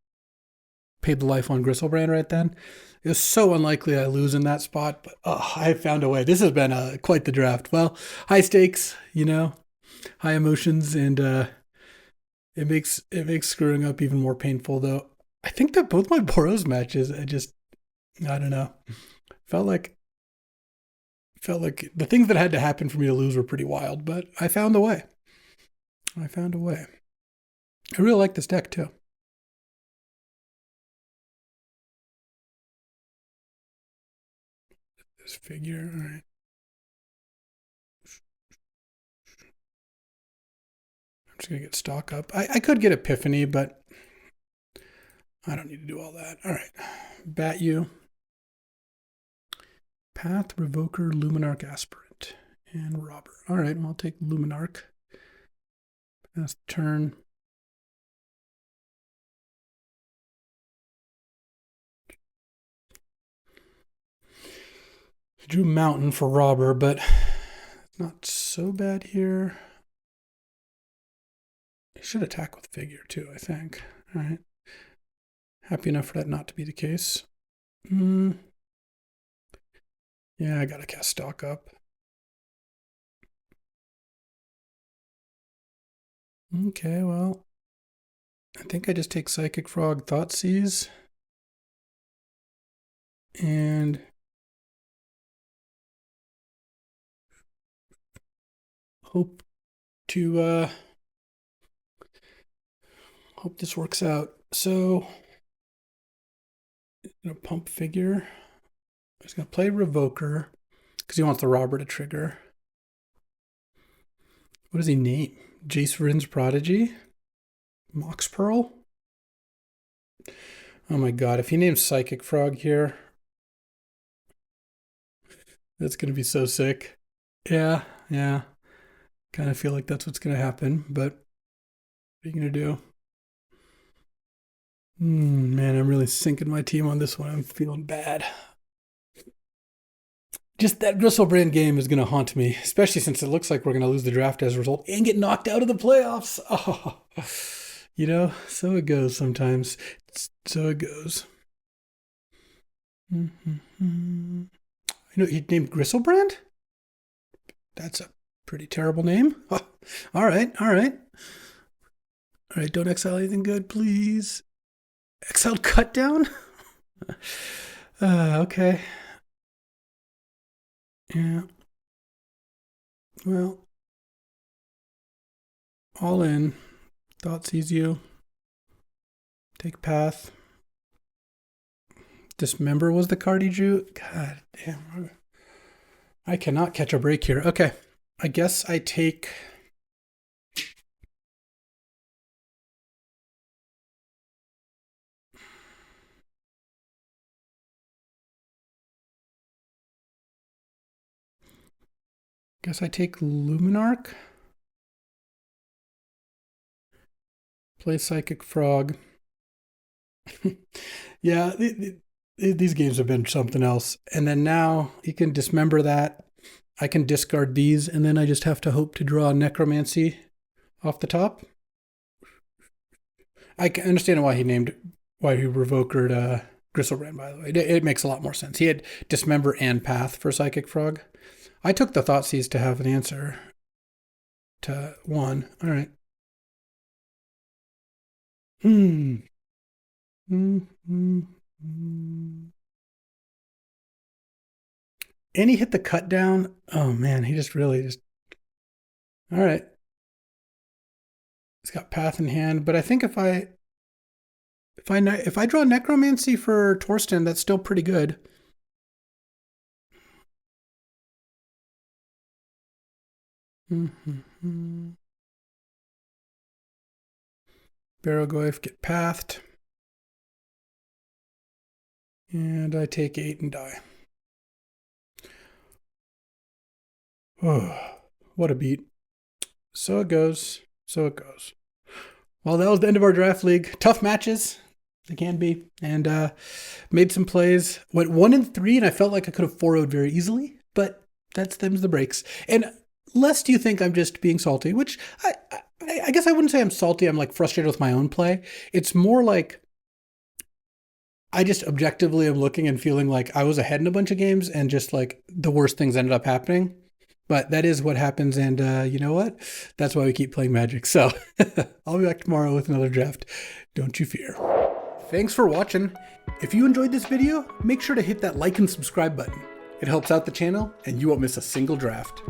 paid the life on Griselbrand right then. It was so unlikely I lose in that spot, but I found a way. This has been quite the draft. Well, high stakes, high emotions, and it makes screwing up even more painful. Though I think that both my Boros matches, I don't know, felt like the things that had to happen for me to lose were pretty wild, but I found a way. I really like this deck too. This figure, all right. I'm just gonna get stock up. I could get Epiphany, but I don't need to do all that. All right, bat you. Path, Revoker, Luminarch, Aspirant, and Robber. All right, well, I'll take Luminarch. Pass the turn. I drew Mountain for Robber, but not so bad here. I should attack with Figure too, I think. All right. Happy enough for that not to be the case. Yeah, I gotta cast stock up. Okay, well, I think I just take Psychic Frog, Thoughtseize, and hope this works out. So, I'm gonna pump Figure. I'm just gonna play Revoker. because he wants the robber to trigger. What does he name? Jace Vryn's Prodigy? Mox Pearl? Oh my god, if he names Psychic Frog here, that's going to be so sick. Yeah. Kind of feel like that's what's going to happen, but what are you going to do? Man, I'm really sinking my team on this one. I'm feeling bad. Just that Griselbrand game is going to haunt me, especially since it looks like we're going to lose the draft as a result and get knocked out of the playoffs. Oh, so it goes sometimes. So it goes. He named Griselbrand? That's a pretty terrible name. Oh, all right. Don't exile anything good, please. Exiled cut down? Okay. Yeah. Well, all in. Thought sees you. Take path. Dismember was the card he drew. God damn. I cannot catch a break here. Okay. I guess I take... Luminarch. Play Psychic Frog. Yeah, these games have been something else. And then now you can dismember that. I can discard these, and then I just have to hope to draw Necromancy off the top. I can understand why he revokered Griselbrand, by the way. It makes a lot more sense. He had Dismember and Path for Psychic Frog. I took the Thoughtseize to have an answer to 1. All right. And he hit the cut down. Oh man, he just really just. All right. He's got Path in hand, but I think if I draw Necromancy for Torsten, that's still pretty good. Barrogoyf get pathed. And I take 8 and die. Oh, what a beat. So it goes. Well, that was the end of our draft league. Tough matches. They can be. And made some plays. Went 1-3, and I felt like I could have 4-0'd very easily. But that's them's the breaks. And lest you think I'm just being salty, which I guess I wouldn't say I'm salty. I'm like frustrated with my own play. It's more like I just objectively am looking and feeling like I was ahead in a bunch of games and just like the worst things ended up happening. But that is what happens, and you know what? That's why we keep playing Magic. So I'll be back tomorrow with another draft. Don't you fear. Thanks for watching. If you enjoyed this video, make sure to hit that like and subscribe button. It helps out the channel, and you won't miss a single draft.